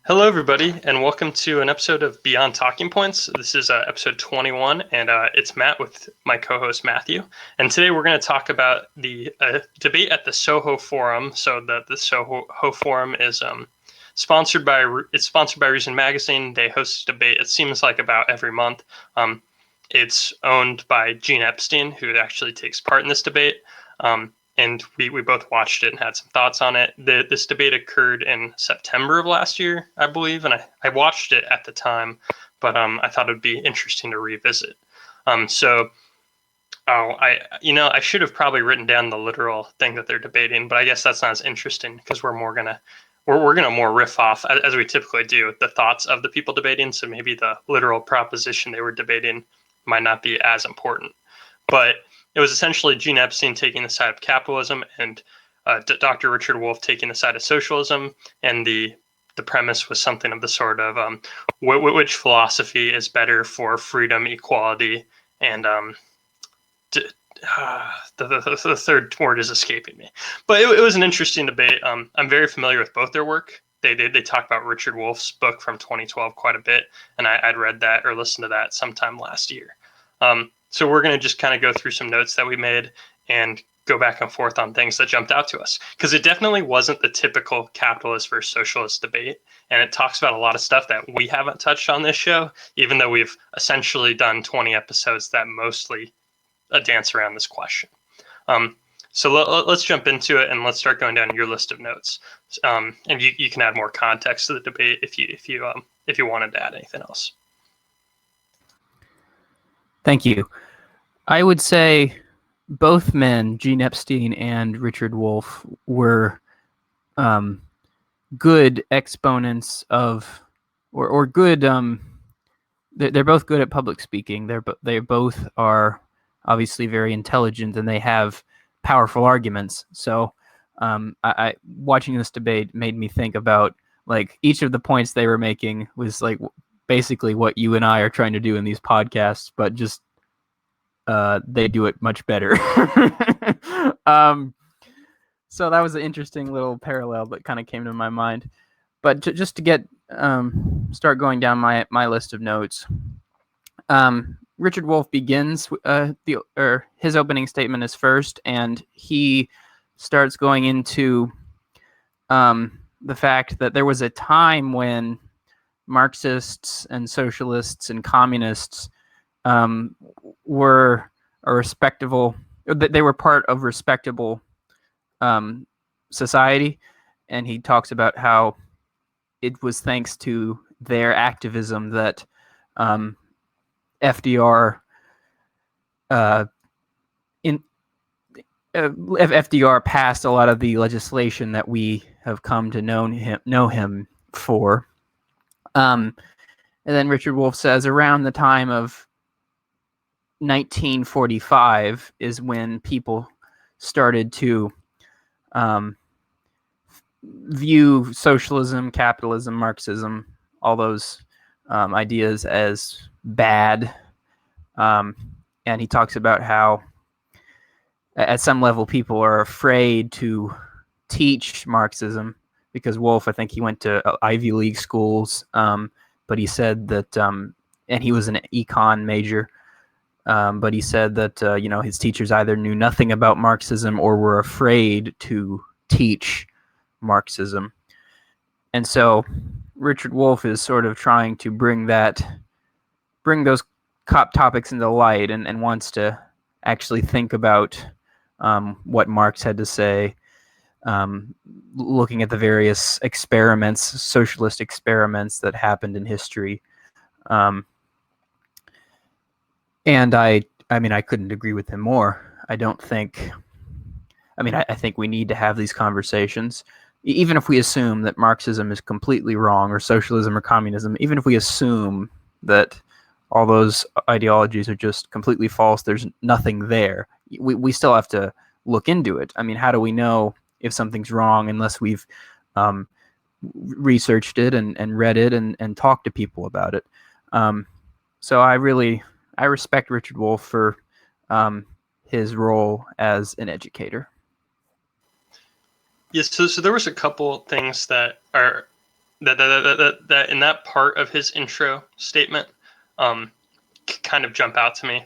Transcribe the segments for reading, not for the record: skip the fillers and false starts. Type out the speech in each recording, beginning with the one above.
Hello, everybody, and welcome to an episode of Beyond Talking Points. This is episode 21, and it's Matt with my co-host Matthew. And today we're going to talk about the debate at the Soho Forum. So the Soho Forum is sponsored by Reason Magazine. They host a debate. It seems like about every month. It's owned by Gene Epstein, who actually takes part in this debate. And we both watched it and had some thoughts on it. This debate occurred in September of last year, I believe, and I watched it at the time, but I thought it would be interesting to revisit. I should have probably written down the literal thing that they're debating, but I guess that's not as interesting because we're gonna more riff off, as we typically do, the thoughts of the people debating. So maybe the literal proposition they were debating might not be as important, but it was essentially Gene Epstein taking the side of capitalism and Dr. Richard Wolff taking the side of socialism. And the premise was something of the sort of which philosophy is better for freedom, equality, and the third word is escaping me. But it was an interesting debate. I'm very familiar with both their work. They talk about Richard Wolff's book from 2012 quite a bit, and I'd read that or listened to that sometime last year. So we're going to just kind of go through some notes that we made and go back and forth on things that jumped out to us. Because it definitely wasn't the typical capitalist versus socialist debate. And it talks about a lot of stuff that we haven't touched on this show, even though we've essentially done 20 episodes that mostly dance around this question. So let's jump into it and let's start going down your list of notes. And you can add more context to the debate if you wanted to add anything else. Thank you. I would say both men, Gene Epstein and Richard Wolff, were good exponents of, or good. They're both good at public speaking. They both are obviously very intelligent and they have powerful arguments. So, I watching this debate made me think about like each of the points they were making was like basically what you and I are trying to do in these podcasts, but just they do it much better. So that was an interesting little parallel that kind of came to my mind. But just to get start going down my list of notes, Richard Wolff begins his opening statement is first, and he starts going into the fact that there was a time when Marxists and socialists and communists were a respectable. They were part of respectable society, and he talks about how it was thanks to their activism that FDR FDR passed a lot of the legislation that we have come to know him for. And then Richard Wolff says around the time of 1945 is when people started to view socialism, capitalism, Marxism, all those ideas as bad. And he talks about how at some level people are afraid to teach Marxism because Wolff, I think he went to Ivy League schools, but he said that, and he was an econ major, but he said that his teachers either knew nothing about Marxism or were afraid to teach Marxism. And so Richard Wolff is sort of trying to bring those topics into light and wants to actually think about what Marx had to say, looking at the various experiments, socialist experiments that happened in history. And I couldn't agree with him more. I think we need to have these conversations, even if we assume that Marxism is completely wrong or socialism or communism, even if we assume that all those ideologies are just completely false, there's nothing there. We still have to look into it. I mean, how do we know if something's wrong unless we've researched it and read it and talked to people about it? So I respect Richard Wolff for his role as an educator. Yes, so there was a couple things that are that in that part of his intro statement kind of jump out to me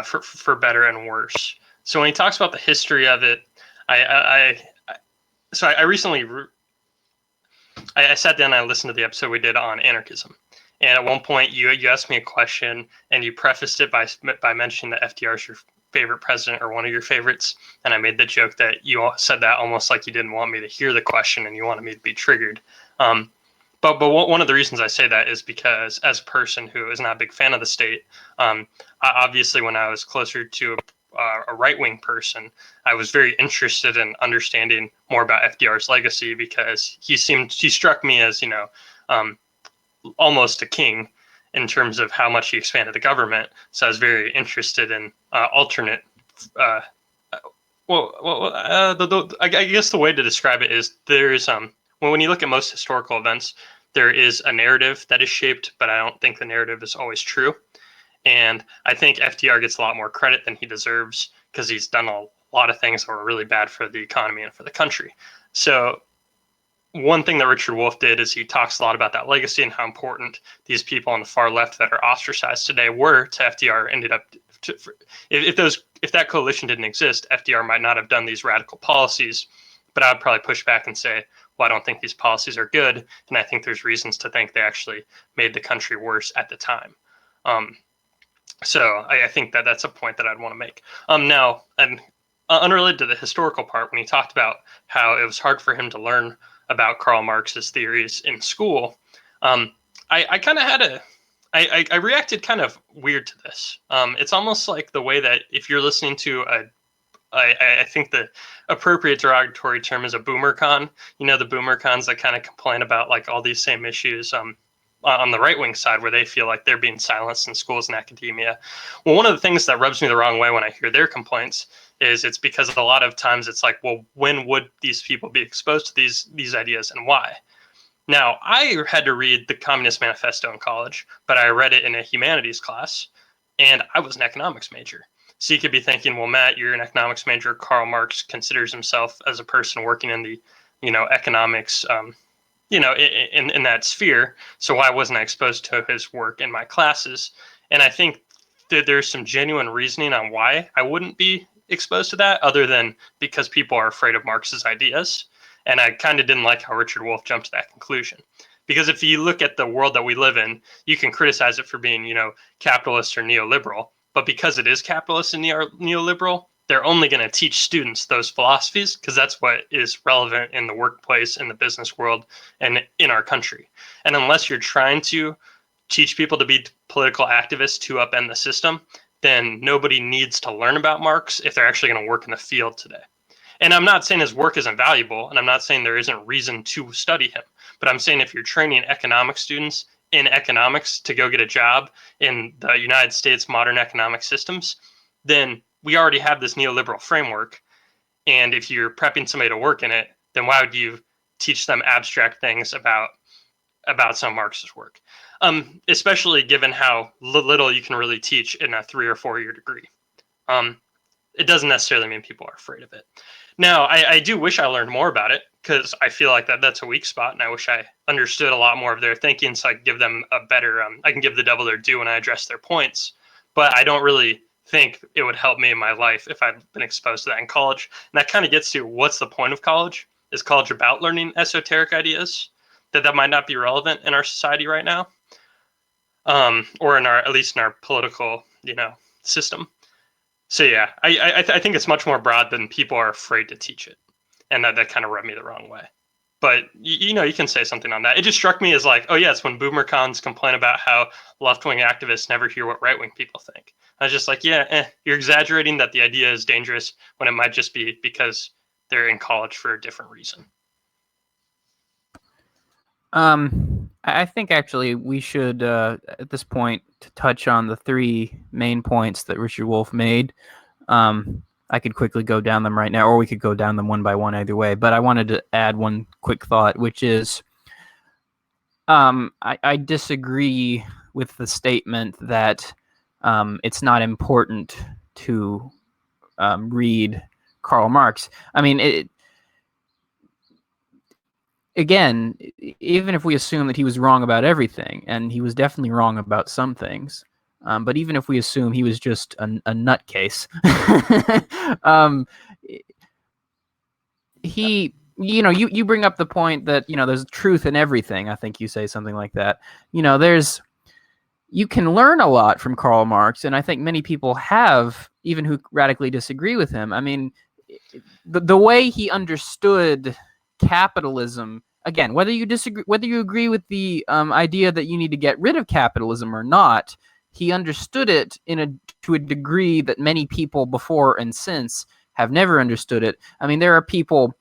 for better and worse. So when he talks about the history of it, I recently I sat down and I listened to the episode we did on anarchism. And at one point, you asked me a question, and you prefaced it by mentioning that FDR is your favorite president or one of your favorites. And I made the joke that you all said that almost like you didn't want me to hear the question and you wanted me to be triggered. But one of the reasons I say that is because as a person who is not a big fan of the state, obviously when I was closer to a right-wing person, I was very interested in understanding more about FDR's legacy because he struck me as, almost a king in terms of how much he expanded the government. So I was very interested in alternate. I guess the way to describe it is there's when you look at most historical events, there is a narrative that is shaped, but I don't think the narrative is always true. And I think FDR gets a lot more credit than he deserves because he's done a lot of things that were really bad for the economy and for the country. So one thing that Richard Wolff did is he talks a lot about that legacy and how important these people on the far left that are ostracized today were to FDR. Ended up if that coalition didn't exist, FDR might not have done these radical policies. But I would probably push back and say, well, I don't think these policies are good, and I think there's reasons to think they actually made the country worse at the time. So I think that's a point that I'd want to make. Now, and unrelated to the historical part, when he talked about how it was hard for him to learn about Karl Marx's theories in school, I kind of had I reacted kind of weird to this. It's almost like the way that if you're listening to I think the appropriate derogatory term is a boomer con. The boomer cons that kind of complain about like all these same issues on the right-wing side where they feel like they're being silenced in schools and academia. Well, one of the things that rubs me the wrong way when I hear their complaints is it's because a lot of times it's like, well, when would these people be exposed to these ideas and why? Now, I had to read the Communist Manifesto in college, but I read it in a humanities class, and I was an economics major. So you could be thinking, well, Matt, you're an economics major. Karl Marx considers himself as a person working in the, economics, in that sphere. So why wasn't I exposed to his work in my classes? And I think that there's some genuine reasoning on why I wouldn't be exposed to that, other than because people are afraid of Marx's ideas. And I kind of didn't like how Richard Wolff jumped to that conclusion. Because if you look at the world that we live in, you can criticize it for being, capitalist or neoliberal. But because it is capitalist and neoliberal, they're only going to teach students those philosophies because that's what is relevant in the workplace, in the business world, and in our country. And unless you're trying to teach people to be political activists to upend the system, then nobody needs to learn about Marx if they're actually going to work in the field today. And I'm not saying his work isn't valuable, and I'm not saying there isn't reason to study him. But I'm saying if you're training economic students in economics to go get a job in the United States modern economic systems, then we already have this neoliberal framework. And if you're prepping somebody to work in it, then why would you teach them abstract things about some Marxist work? Especially given how little you can really teach in a 3 or 4 year degree. It doesn't necessarily mean people are afraid of it. Now, I do wish I learned more about it because I feel like that's a weak spot, and I wish I understood a lot more of their thinking so I could give them a better, I can give the devil their due when I address their points. But I don't really think it would help me in my life if I'd been exposed to that in college. And that kind of gets to what's the point of college? Is college about learning esoteric ideas that might not be relevant in our society right now? Or at least in our political, system. So yeah, I think it's much more broad than people are afraid to teach it, and that kind of rubbed me the wrong way. But you can say something on that. It just struck me as like, oh yeah, it's when boomer cons complain about how left-wing activists never hear what right-wing people think. I was just like, yeah, you're exaggerating that the idea is dangerous when it might just be because they're in college for a different reason. I think actually we should at this point touch on the 3 main points that Richard Wolff made. I could quickly go down them right now, or we could go down them one by one either way. But I wanted to add one quick thought, which is I disagree with the statement that it's not important to read Karl Marx. I mean, again, even if we assume that he was wrong about everything, and he was definitely wrong about some things, but even if we assume he was just a nutcase, he, you bring up the point that, there's truth in everything. I think you say something like that. You can learn a lot from Karl Marx, and I think many people have, even who radically disagree with him. I mean, the way he understood capitalism, again, whether you agree with the idea that you need to get rid of capitalism or not, he understood it to a degree that many people before and since have never understood it. I mean, there are people,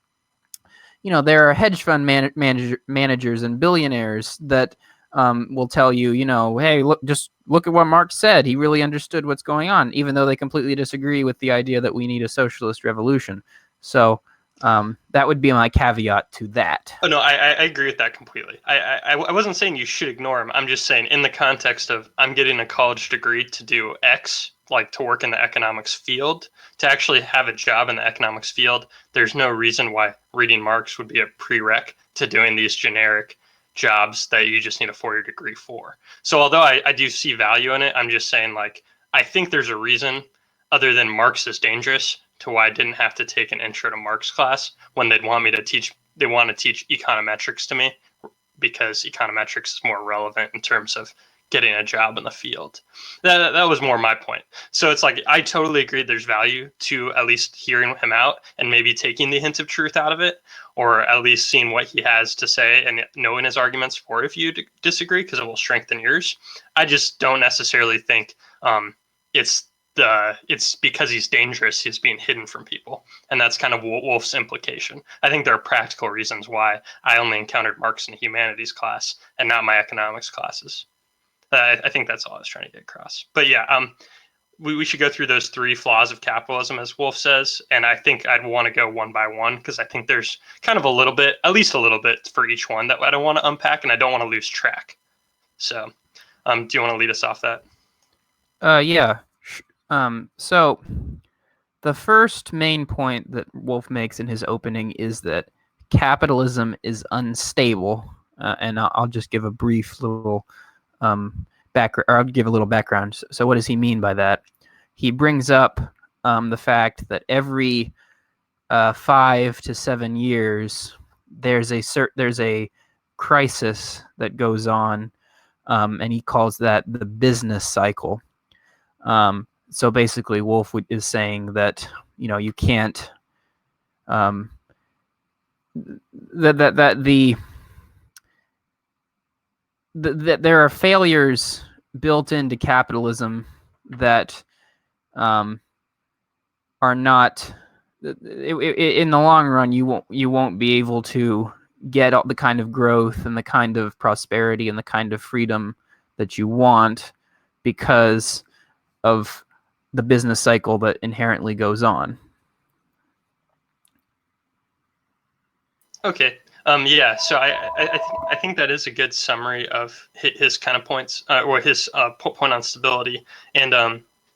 there are hedge fund managers and billionaires that will tell you, hey, just look at what Marx said. He really understood what's going on, even though they completely disagree with the idea that we need a socialist revolution. So that would be my caveat to that. Oh no, I agree with that completely. I wasn't saying you should ignore him. I'm just saying in the context of I'm getting a college degree to do X, like to work in the economics field, to actually have a job in the economics field, there's no reason why reading Marx would be a prereq to doing these generic jobs that you just need a 4-year degree for. So although I do see value in it, I'm just saying, like, I think there's a reason other than Marx is dangerous to why I didn't have to take an intro to Marx class when they want to teach econometrics to me, because econometrics is more relevant in terms of getting a job in the field. That was more my point. So it's like, I totally agree there's value to at least hearing him out and maybe taking the hint of truth out of it, or at least seeing what he has to say and knowing his arguments for if you disagree, because it will strengthen yours. I just don't necessarily think it's because he's dangerous, he's being hidden from people. And that's kind of Wolff's implication. I think there are practical reasons why I only encountered Marx in a humanities class and not my economics classes. I think that's all I was trying to get across. But yeah, we should go through those 3 flaws of capitalism, as Wolff says. And I think I'd want to go one by one, because I think there's kind of at least a little bit for each one that I don't want to unpack, and I don't want to lose track. So do you want to lead us off that? Yeah. So the first main point that Wolff makes in his opening is that capitalism is unstable. And I'll just give a brief little background, or I'll give a little background. So what does he mean by that? He brings up the fact that every 5 to 7 years there's a crisis that goes on, and he calls that the business cycle. So basically, Wolff is saying that you can't that there are failures built into capitalism that are not, in the long run, you won't be able to get the kind of growth and the kind of prosperity and the kind of freedom that you want because of the business cycle that inherently goes on. Okay. Yeah. So I think that is a good summary of his kind of points, or his point on stability. And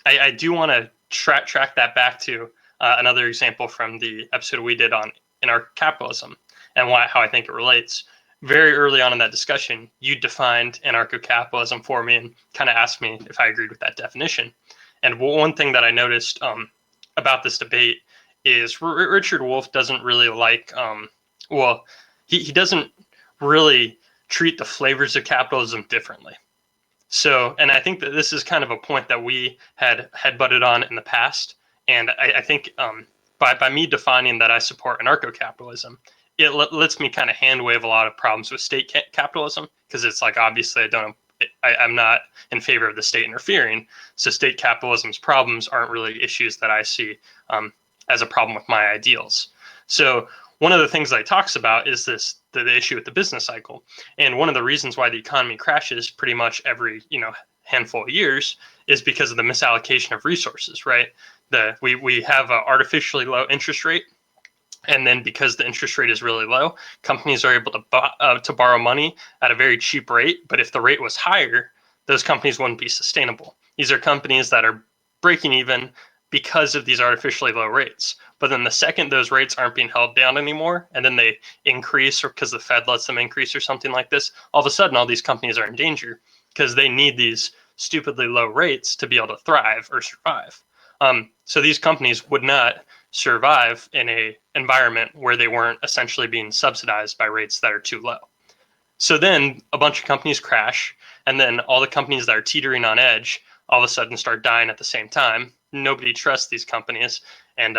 I do want to track that back to another example from the episode we did on anarcho-capitalism and how I think it relates. Very early on in that discussion, you defined anarcho-capitalism for me and kind of asked me if I agreed with that definition. And one thing that I noticed about this debate is Richard Wolff doesn't really like, he doesn't really treat the flavors of capitalism differently. So, and I think that this is kind of a point that we had butted on in the past. And I think by me defining that I support anarcho-capitalism, it lets me kind of hand wave a lot of problems with state capitalism, because it's like, obviously I'm not in favor of the state interfering. So state capitalism's problems aren't really issues that I see as a problem with my ideals. So one of the things that he talks about is the issue with the business cycle. And one of the reasons why the economy crashes pretty much every handful of years is because of the misallocation of resources, right? We have an artificially low interest rate. And then because the interest rate is really low, companies are able to borrow money at a very cheap rate. But if the rate was higher, those companies wouldn't be sustainable. These are companies that are breaking even because of these artificially low rates. But then the second those rates aren't being held down anymore, and then they increase, or because the Fed lets them increase or something like this, all of a sudden all these companies are in danger because they need these stupidly low rates to be able to thrive or survive. So these companies would not survive in a environment where they weren't essentially being subsidized by rates that are too low. So then a bunch of companies crash, and then all the companies that are teetering on edge all of a sudden start dying at the same time. Nobody trusts these companies, and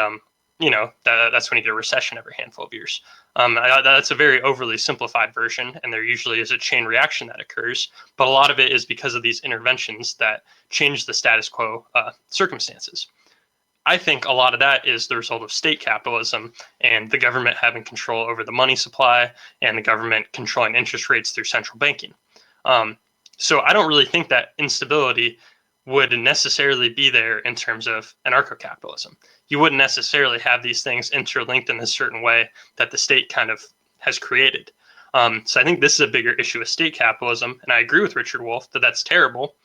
that's when you get a recession every handful of years. That's a very overly simplified version, and there usually is a chain reaction that occurs, but a lot of it is because of these interventions that change the status quo circumstances. I think a lot of that is the result of state capitalism and the government having control over the money supply and the government controlling interest rates through central banking. So I don't really think that instability would necessarily be there in terms of anarcho-capitalism. You wouldn't necessarily have these things interlinked in a certain way that the state kind of has created. So I think this is a bigger issue with state capitalism, and I agree with Richard Wolff that that's terrible.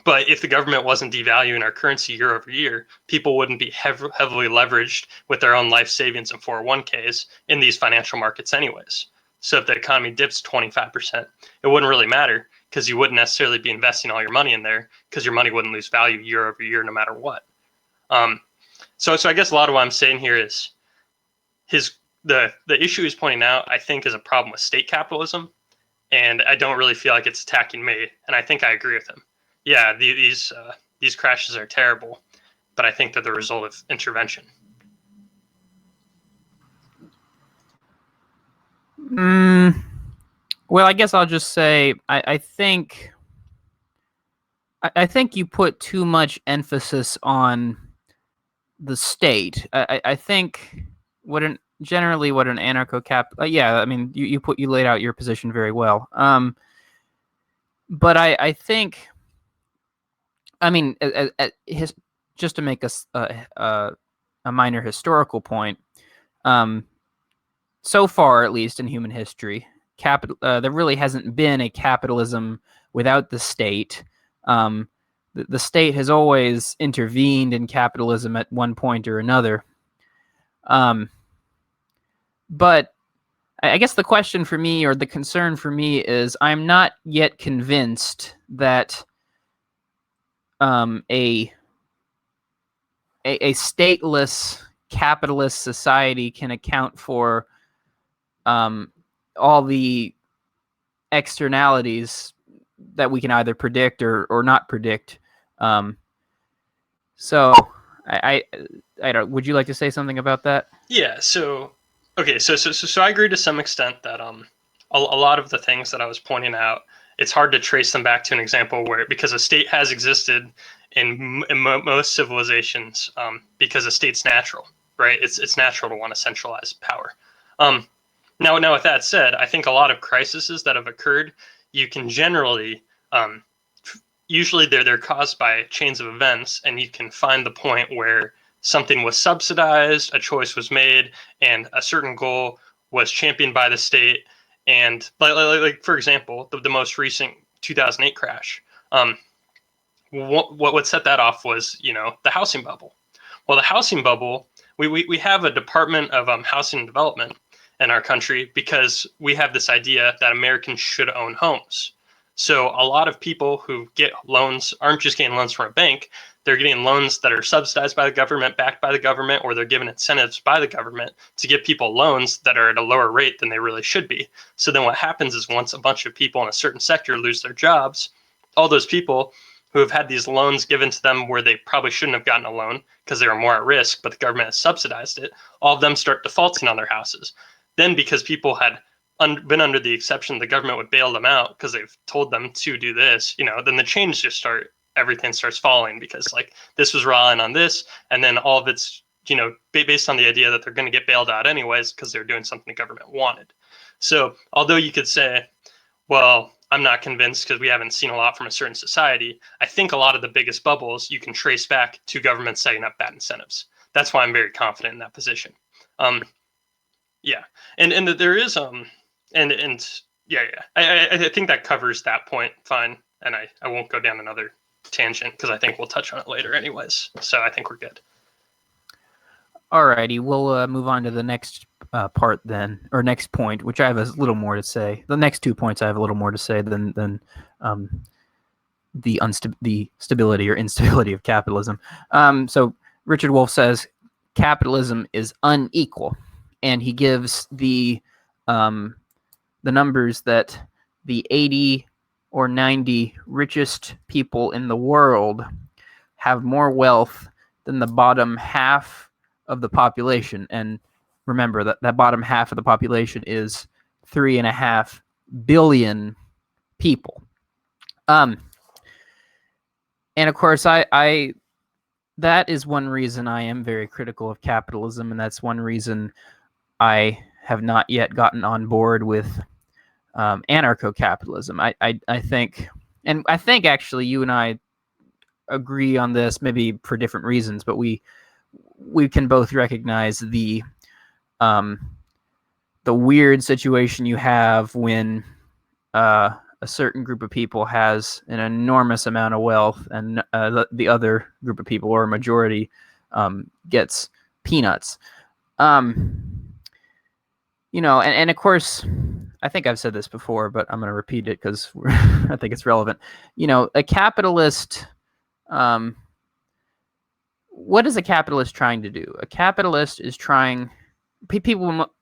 But if the government wasn't devaluing our currency year over year, people wouldn't be heavily leveraged with their own life savings and 401ks in these financial markets anyways. So if the economy dips 25%, it wouldn't really matter because you wouldn't necessarily be investing all your money in there because your money wouldn't lose value year over year no matter what. So I guess a lot of what I'm saying here is the issue he's pointing out, I think, is a problem with state capitalism. And I don't really feel like it's attacking me. And I think I agree with him. Yeah, these crashes are terrible, but I think they're the result of intervention. Well, I guess I'll just say I think you put too much emphasis on the state. I think what an anarcho-cap. Yeah, I mean you laid out your position very well. But I think. I mean, just to make a minor historical point, so far, at least in human history, there really hasn't been a capitalism without the state. The state has always intervened in capitalism at one point or another. But I guess the question for me, or the concern for me, is I'm not yet convinced that a stateless capitalist society can account for all the externalities that we can either predict or not predict. So I don't. Would you like to say something about that? Yeah. So okay. So I agree to some extent that a lot of the things that I was pointing out, it's hard to trace them back to an example where, because a state has existed in most civilizations, because a state's natural, right? It's natural to want to centralize power. Now with that said, I think a lot of crises that have occurred, you can generally, usually they're caused by chains of events, and you can find the point where something was subsidized, a choice was made, and a certain goal was championed by the state. And like for example, the most recent 2008 crash, what set that off was, the housing bubble. Well, the housing bubble, we have a Department of Housing and Development in our country because we have this idea that Americans should own homes. So a lot of people who get loans aren't just getting loans from a bank. They're getting loans that are subsidized by the government, backed by the government, or they're given incentives by the government to give people loans that are at a lower rate than they really should be. So then what happens is, once a bunch of people in a certain sector lose their jobs, all those people who have had these loans given to them where they probably shouldn't have gotten a loan because they were more at risk, but the government has subsidized it, all of them start defaulting on their houses. Then, because people had been under the exception the government would bail them out because they've told them to do this, then the chains just everything starts falling because this was relying on this, and then all of it's, based on the idea that they're going to get bailed out anyways because they're doing something the government wanted. So although you could say, well, I'm not convinced because we haven't seen a lot from a certain society, I think a lot of the biggest bubbles you can trace back to government setting up bad incentives. That's why I'm very confident in that position. Yeah, and there is I think that covers that point fine, and I won't go down another tangent because I think we'll touch on it later anyways. So I think we're good. Alrighty, we'll move on to the next part then, or next point, which I have a little more to say. The next 2 points I have a little more to say than the stability or instability of capitalism. So Richard Wolff says capitalism is unequal, and he gives the numbers that the 80 or 90 richest people in the world have more wealth than the bottom half of the population. And remember that bottom half of the population is 3.5 billion people. And of course, I that is one reason I am very critical of capitalism, and that's one reason I have not yet gotten on board with anarcho-capitalism. I think, and I think actually you and I agree on this, maybe for different reasons, but we can both recognize the weird situation you have when a certain group of people has an enormous amount of wealth, and the other group of people, or a majority, gets peanuts. And of course, I think I've said this before, but I'm going to repeat it because I think it's relevant. A capitalist. What is a capitalist trying to do? A capitalist is trying.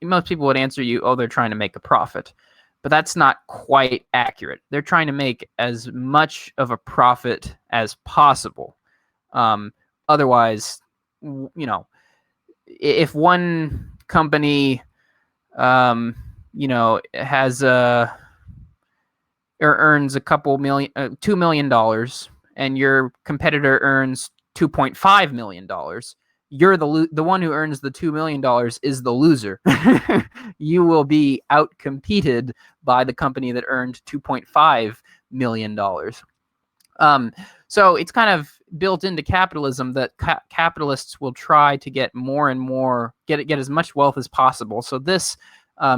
Most people would answer you, "Oh, they're trying to make a profit," but that's not quite accurate. They're trying to make as much of a profit as possible. Otherwise, if one company, has or earns a couple million, $2 million, and your competitor earns $2.5 million, you're the one who earns the $2 million is the loser. You will be outcompeted by the company that earned $2.5 million. So it's kind of built into capitalism that capitalists will try to get more and more, get as much wealth as possible. So this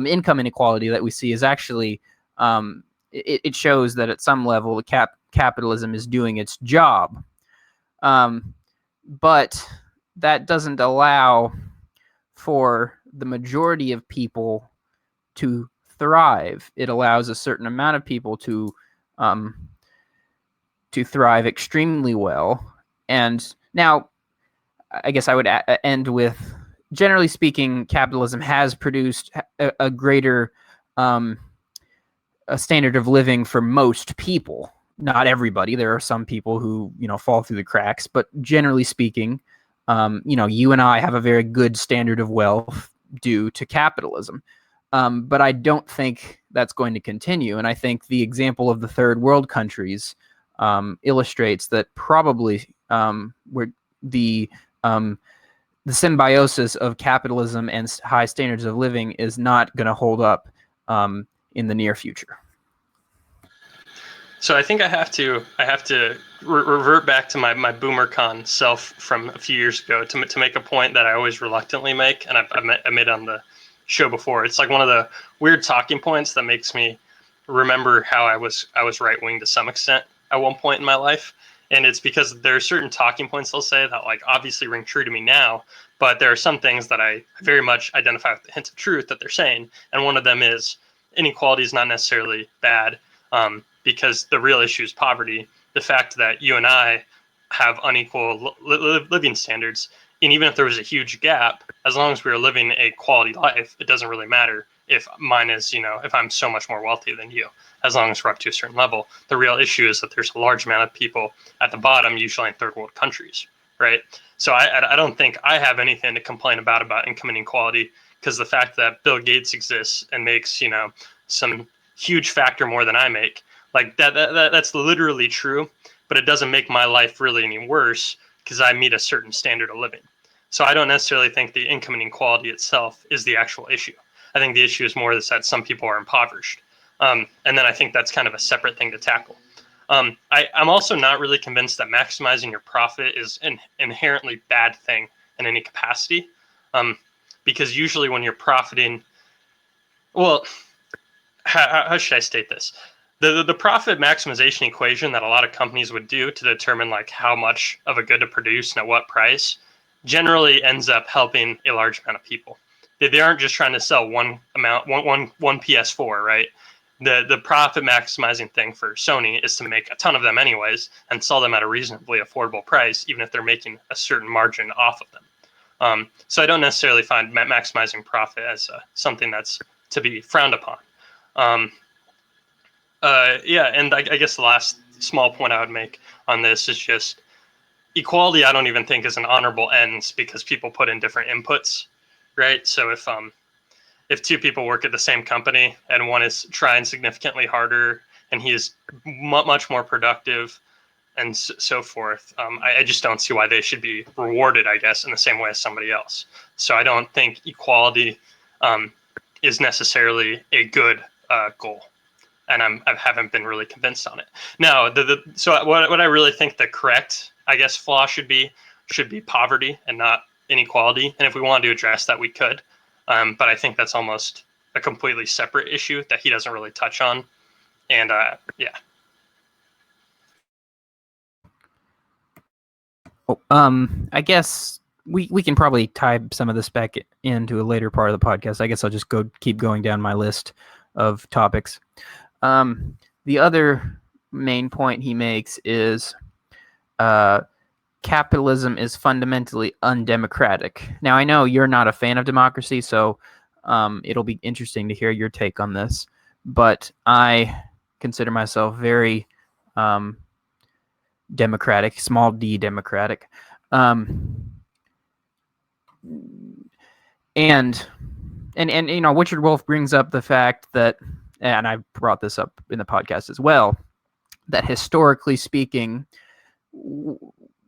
income inequality that we see is actually, it shows that at some level capitalism is doing its job. But that doesn't allow for the majority of people to thrive. It allows a certain amount of people to thrive extremely well. And now, I guess I would end with, generally speaking, capitalism has produced a greater a standard of living for most people. Not everybody. There are some people who, fall through the cracks, but generally speaking, you and I have a very good standard of wealth due to capitalism. But I don't think that's going to continue. And I think the example of the third world countries illustrates that probably where the symbiosis of capitalism and high standards of living is not going to hold up in the near future. So I think I have to revert back to my BoomerCon self from a few years ago to make a point that I always reluctantly make, and I made on the show before. It's like one of the weird talking points that makes me remember how I was right wing to some extent at one point in my life, and it's because there are certain talking points they'll say that like obviously ring true to me now, but there are some things that I very much identify with the hints of truth that they're saying, and one of them is inequality is not necessarily bad. Because the real issue is poverty. The fact that you and I have unequal living standards, and even if there was a huge gap, as long as we were living a quality life, it doesn't really matter if mine is, if I'm so much more wealthy than you, as long as we're up to a certain level. The real issue is that there's a large amount of people at the bottom, usually in third world countries, right? So I don't think I have anything to complain about income inequality, because the fact that Bill Gates exists and makes, some huge factor more than I make, like that's literally true, but it doesn't make my life really any worse because I meet a certain standard of living. So I don't necessarily think the income inequality itself is the actual issue. I think the issue is more that some people are impoverished. And then I think that's kind of a separate thing to tackle. I'm also not really convinced that maximizing your profit is an inherently bad thing in any capacity. Because usually when you're profiting, well, how should I state this? The profit maximization equation that a lot of companies would do to determine like how much of a good to produce and at what price generally ends up helping a large amount of people. They aren't just trying to sell one PS4, right? The profit maximizing thing for Sony is to make a ton of them anyways and sell them at a reasonably affordable price, even if they're making a certain margin off of them. So I don't necessarily find maximizing profit as something that's to be frowned upon. Yeah, and I guess the last small point I would make on this is just equality. I don't even think is an honorable ends because people put in different inputs, right? So if two people work at the same company and one is trying significantly harder and he is much more productive and so forth, I just don't see why they should be rewarded, I guess, in the same way as somebody else. So I don't think equality is necessarily a good goal. And I haven't been really convinced on it. Now, so what I really think the correct, I guess, flaw should be poverty and not inequality. And if we wanted to address that, we could. But I think that's almost a completely separate issue that he doesn't really touch on. And yeah. I guess we can probably tie some of this back into a later part of the podcast. I guess I'll just keep going down my list of topics. The other main point he makes is capitalism is fundamentally undemocratic. Now, I know you're not a fan of democracy, so it'll be interesting to hear your take on this. But I consider myself very democratic, small d democratic. And you know, Richard Wolff brings up the fact that, and I brought this up in the podcast as well, that historically speaking,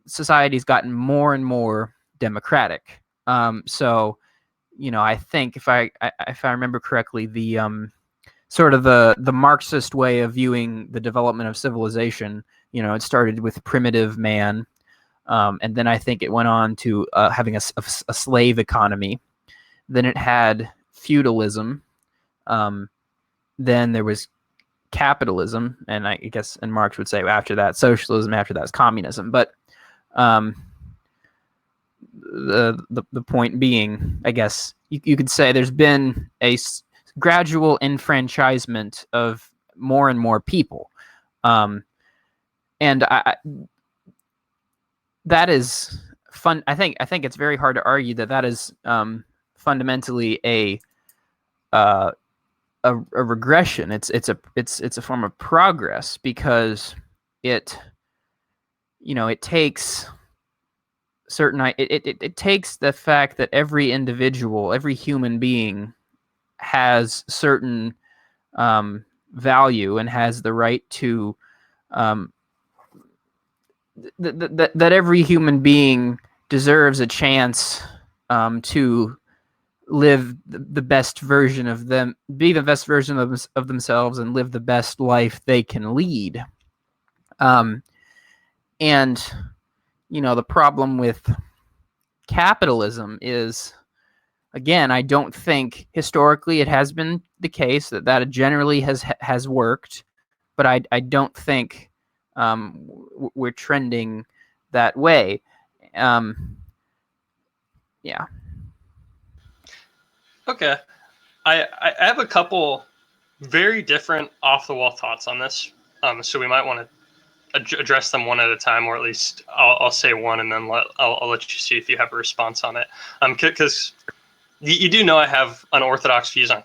society's gotten more and more democratic. So, you know, I think if I remember correctly, the sort of the Marxist way of viewing the development of civilization, you know, it started with primitive man, and then I think it went on to having a slave economy. Then it had feudalism. Then there was capitalism, and I guess, and Marx would say after that socialism, after that is communism. But the point being, I guess you could say there's been a gradual enfranchisement of more and more people, and that is fun. I think it's very hard to argue that is fundamentally a regression. It's a form of progress, because it takes it takes the fact that every individual, every human being has certain value and has the right to that every human being deserves a chance to live the best version of them, be the best version of themselves, and live the best life they can lead. And you know, the problem with capitalism is, again, I don't think historically it has been the case that generally has worked, but I don't think we're trending that way. Yeah. Okay. I have a couple very different off-the-wall thoughts on this. So we might want to address them one at a time, or at least I'll say one, and then I'll let you see if you have a response on it. Because you do know I have unorthodox views on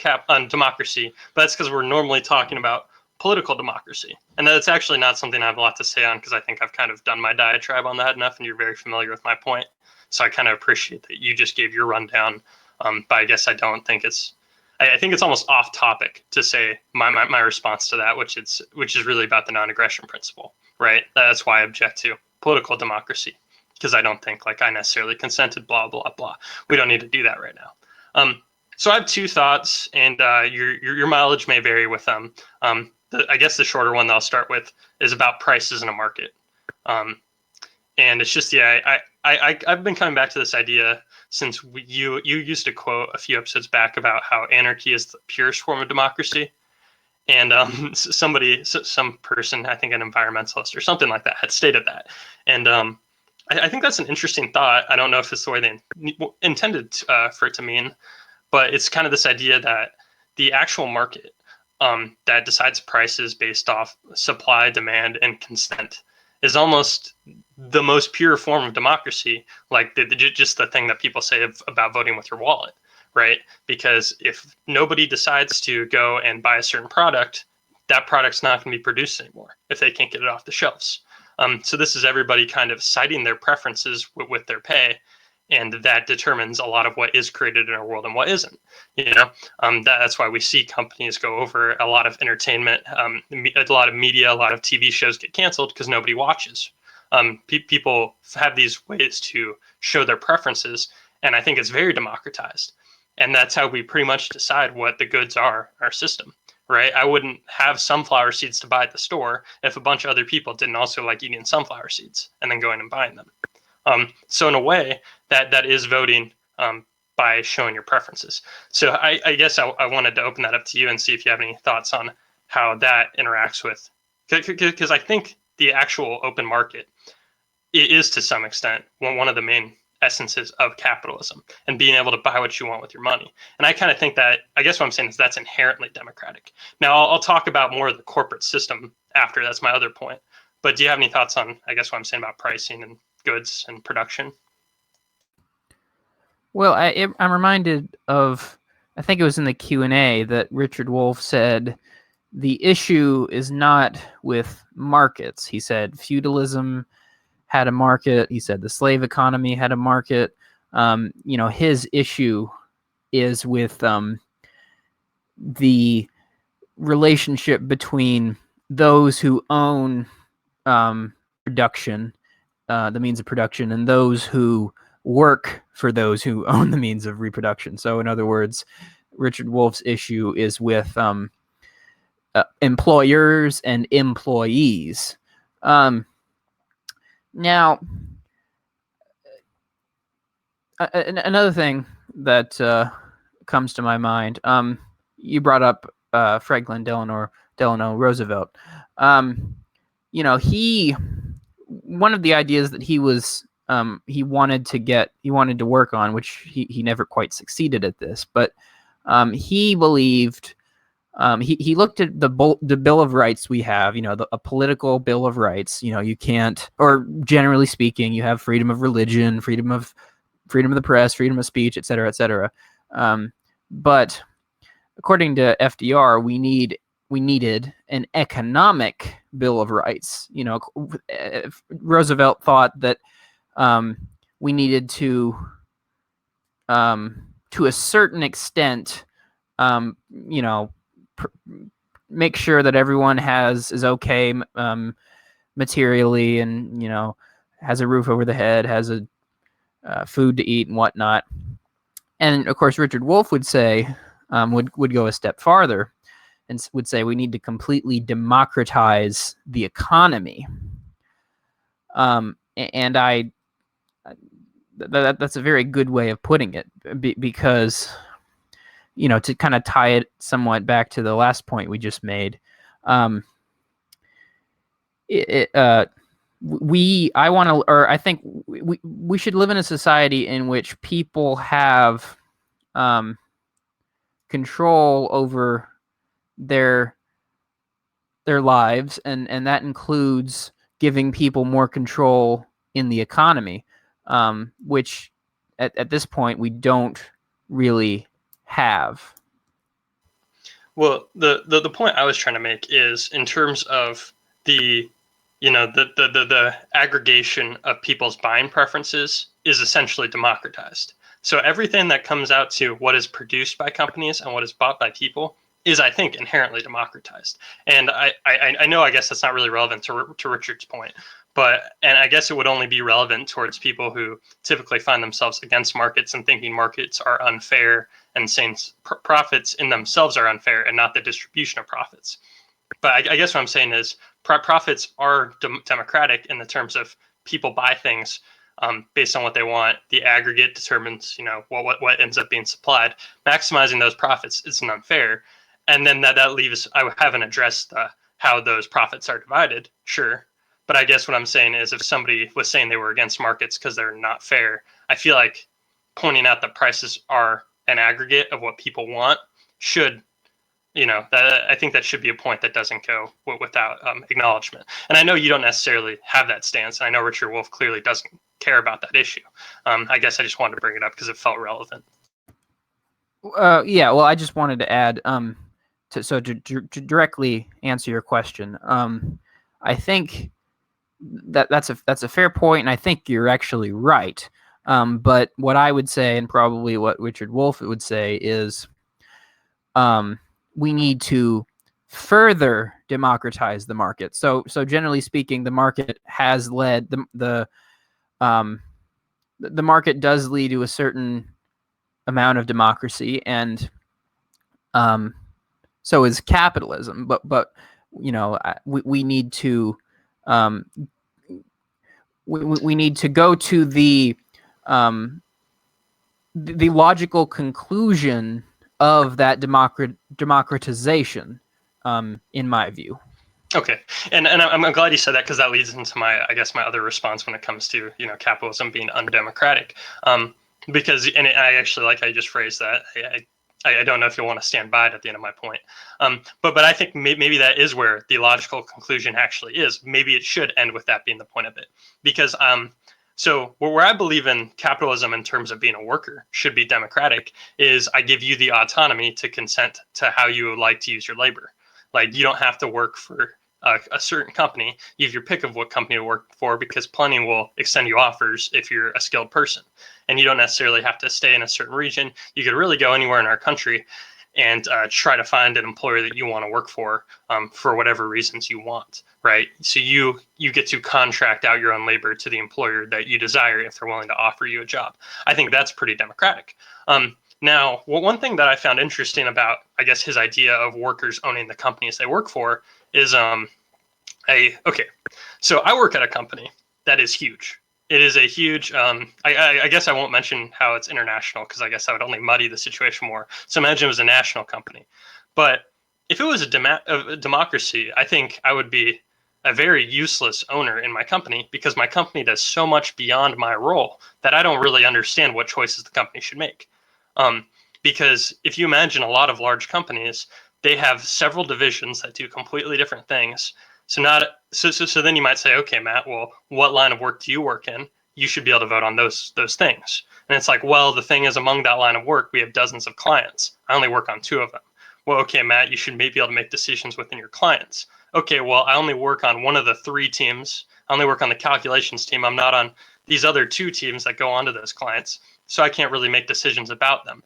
democracy, but that's because we're normally talking about political democracy, and that's actually not something I have a lot to say on, because I think I've kind of done my diatribe on that enough, and you're very familiar with my point. So I kind of appreciate that you just gave your rundown. But I guess I don't think it's. I think it's almost off topic to say my response to that, which is really about the non-aggression principle, right? That's why I object to political democracy, because I don't think I necessarily consented, blah blah blah. We don't need to do that right now. So I have two thoughts, and your mileage may vary with them. I guess the shorter one that I'll start with is about prices in a market, and it's just I've been coming back to this idea since you used to quote a few episodes back about how anarchy is the purest form of democracy, and some person, I think an environmentalist or something like that, had stated that, and I think that's an interesting thought. I don't know if it's the way they intended for it to mean, but it's kind of this idea that the actual market that decides prices based off supply, demand, and consent is almost the most pure form of democracy. Like just the thing that people say about voting with your wallet, right? Because if nobody decides to go and buy a certain product, that product's not going to be produced anymore if they can't get it off the shelves. So this is everybody kind of citing their preferences with their pay, and that determines a lot of what is created in our world and what isn't. That's why we see companies go over. A lot of entertainment, a lot of media, a lot of TV shows get canceled because nobody watches. People have these ways to show their preferences, and I think it's very democratized. And that's how we pretty much decide what the goods are in our system, right? I wouldn't have sunflower seeds to buy at the store if a bunch of other people didn't also like eating sunflower seeds and then going and buying them. So in a way, that is voting by showing your preferences. So I guess I wanted to open that up to you and see if you have any thoughts on how that interacts with, because I think the actual open market is to some extent one of the main essences of capitalism, and being able to buy what you want with your money. And I kind of think that, I guess what I'm saying is that's inherently democratic. Now I'll talk about more of the corporate system after. That's my other point. But do you have any thoughts on, I guess, what I'm saying about pricing and goods and production? Well, I'm reminded of, I think it was in the Q&A that Richard Wolff said, the issue is not with markets. He said feudalism had a market. He said the slave economy had a market. His issue is with the relationship between those who own production, the means of production, and those who work for those who own the means of reproduction. So in other words, Richard Wolff's issue is with employers and employees. Now, another thing that comes to my mind, you brought up Franklin Delano Roosevelt. One of the ideas that he wanted to work on, which he never quite succeeded at this, but he believed, he looked at the Bill of Rights we have, a political Bill of Rights. You can't, or generally speaking, you have freedom of religion, freedom of the press, freedom of speech, et cetera, et cetera. But according to FDR, we needed an economic Bill of Rights. Roosevelt thought that we needed to a certain extent, make sure that everyone is okay materially, and has a roof over the head, has a food to eat and whatnot. And of course, Richard Wolff would say, would go a step farther and would say we need to completely democratize the economy. And that's a very good way of putting it, because to kind of tie it somewhat back to the last point we just made, I think we should live in a society in which people have control over their lives, and that includes giving people more control in the economy, which at this point we don't really have. Well, the point I was trying to make is in terms of the aggregation of people's buying preferences is essentially democratized. So everything that comes out to what is produced by companies and what is bought by people is, I think, inherently democratized. And I know, I guess that's not really relevant to Richard's point, and I guess it would only be relevant towards people who typically find themselves against markets and thinking markets are unfair, and saying profits in themselves are unfair and not the distribution of profits. But I guess what I'm saying is profits are democratic in the terms of people buy things based on what they want. The aggregate determines, what ends up being supplied. Maximizing those profits isn't unfair. And then that leaves, I haven't addressed how those profits are divided, sure. But I guess what I'm saying is if somebody was saying they were against markets because they're not fair, I feel like pointing out that prices are an aggregate of what people want should, I think that should be a point that doesn't go without acknowledgement. And I know you don't necessarily have that stance. I know Richard Wolff clearly doesn't care about that issue. I guess I just wanted to bring it up because it felt relevant. Yeah, well, I just wanted to add, to directly answer your question, I think that's a fair point, and I think you're actually right. But what I would say, and probably what Richard Wolff would say, is we need to further democratize the market. So generally speaking, the market has led the market does lead to a certain amount of democracy, and so is capitalism. But we need to we need to go to the logical conclusion of that democratization, in my view. Okay, and I'm glad you said that, because that leads into my other response when it comes to capitalism being undemocratic. Because I actually like how you just phrased that. I don't know if you'll want to stand by it at the end of my point. But I think maybe that is where the logical conclusion actually is. Maybe it should end with that being the point of it, because so where I believe in capitalism in terms of being a worker should be democratic is I give you the autonomy to consent to how you would like to use your labor. Like, you don't have to work for a certain company. You have your pick of what company to work for, because plenty will extend you offers if you're a skilled person. And you don't necessarily have to stay in a certain region. You could really go anywhere in our country and try to find an employer that you want to work for whatever reasons you want, right? So you get to contract out your own labor to the employer that you desire if they're willing to offer you a job. I think that's pretty democratic. Now, one thing that I found interesting about, I guess, his idea of workers owning the companies they work for is, so I work at a company that is huge. It is a huge, I guess I won't mention how it's international, because I guess I would only muddy the situation more. So imagine it was a national company. But if it was a democracy, I think I would be a very useless owner in my company, because my company does so much beyond my role that I don't really understand what choices the company should make. Because if you imagine a lot of large companies, they have several divisions that do completely different things. So then you might say, okay, Matt, well, what line of work do you work in? You should be able to vote on those things. And it's like, well, the thing is, among that line of work, we have dozens of clients. I only work on 2 of them. Well, okay, Matt, you should maybe be able to make decisions within your clients. Okay, well, I only work on one of the 3 teams. I only work on the calculations team. I'm not on these other 2 teams that go onto those clients. So I can't really make decisions about them.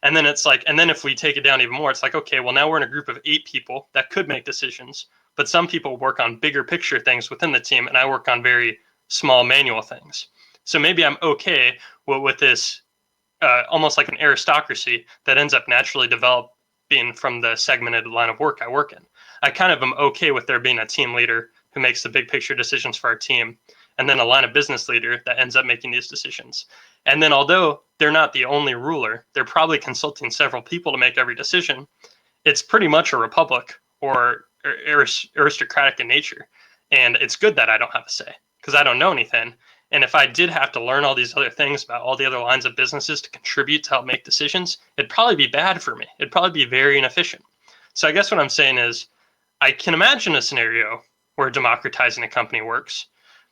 And then it's like, and then if we take it down even more, it's like, okay, well, now we're in a group of 8 people that could make decisions, but some people work on bigger picture things within the team, and I work on very small manual things. So maybe I'm okay with this, almost like an aristocracy that ends up naturally developing from the segmented line of work I work in. I kind of am okay with there being a team leader who makes the big picture decisions for our team, and then a line of business leader that ends up making these decisions. And then, although they're not the only ruler, they're probably consulting several people to make every decision. It's pretty much a republic, or aristocratic in nature. And it's good that I don't have a say, because I don't know anything. And if I did have to learn all these other things about all the other lines of businesses to contribute to help make decisions, it'd probably be bad for me. It'd probably be very inefficient. So I guess what I'm saying is, I can imagine a scenario where democratizing a company works,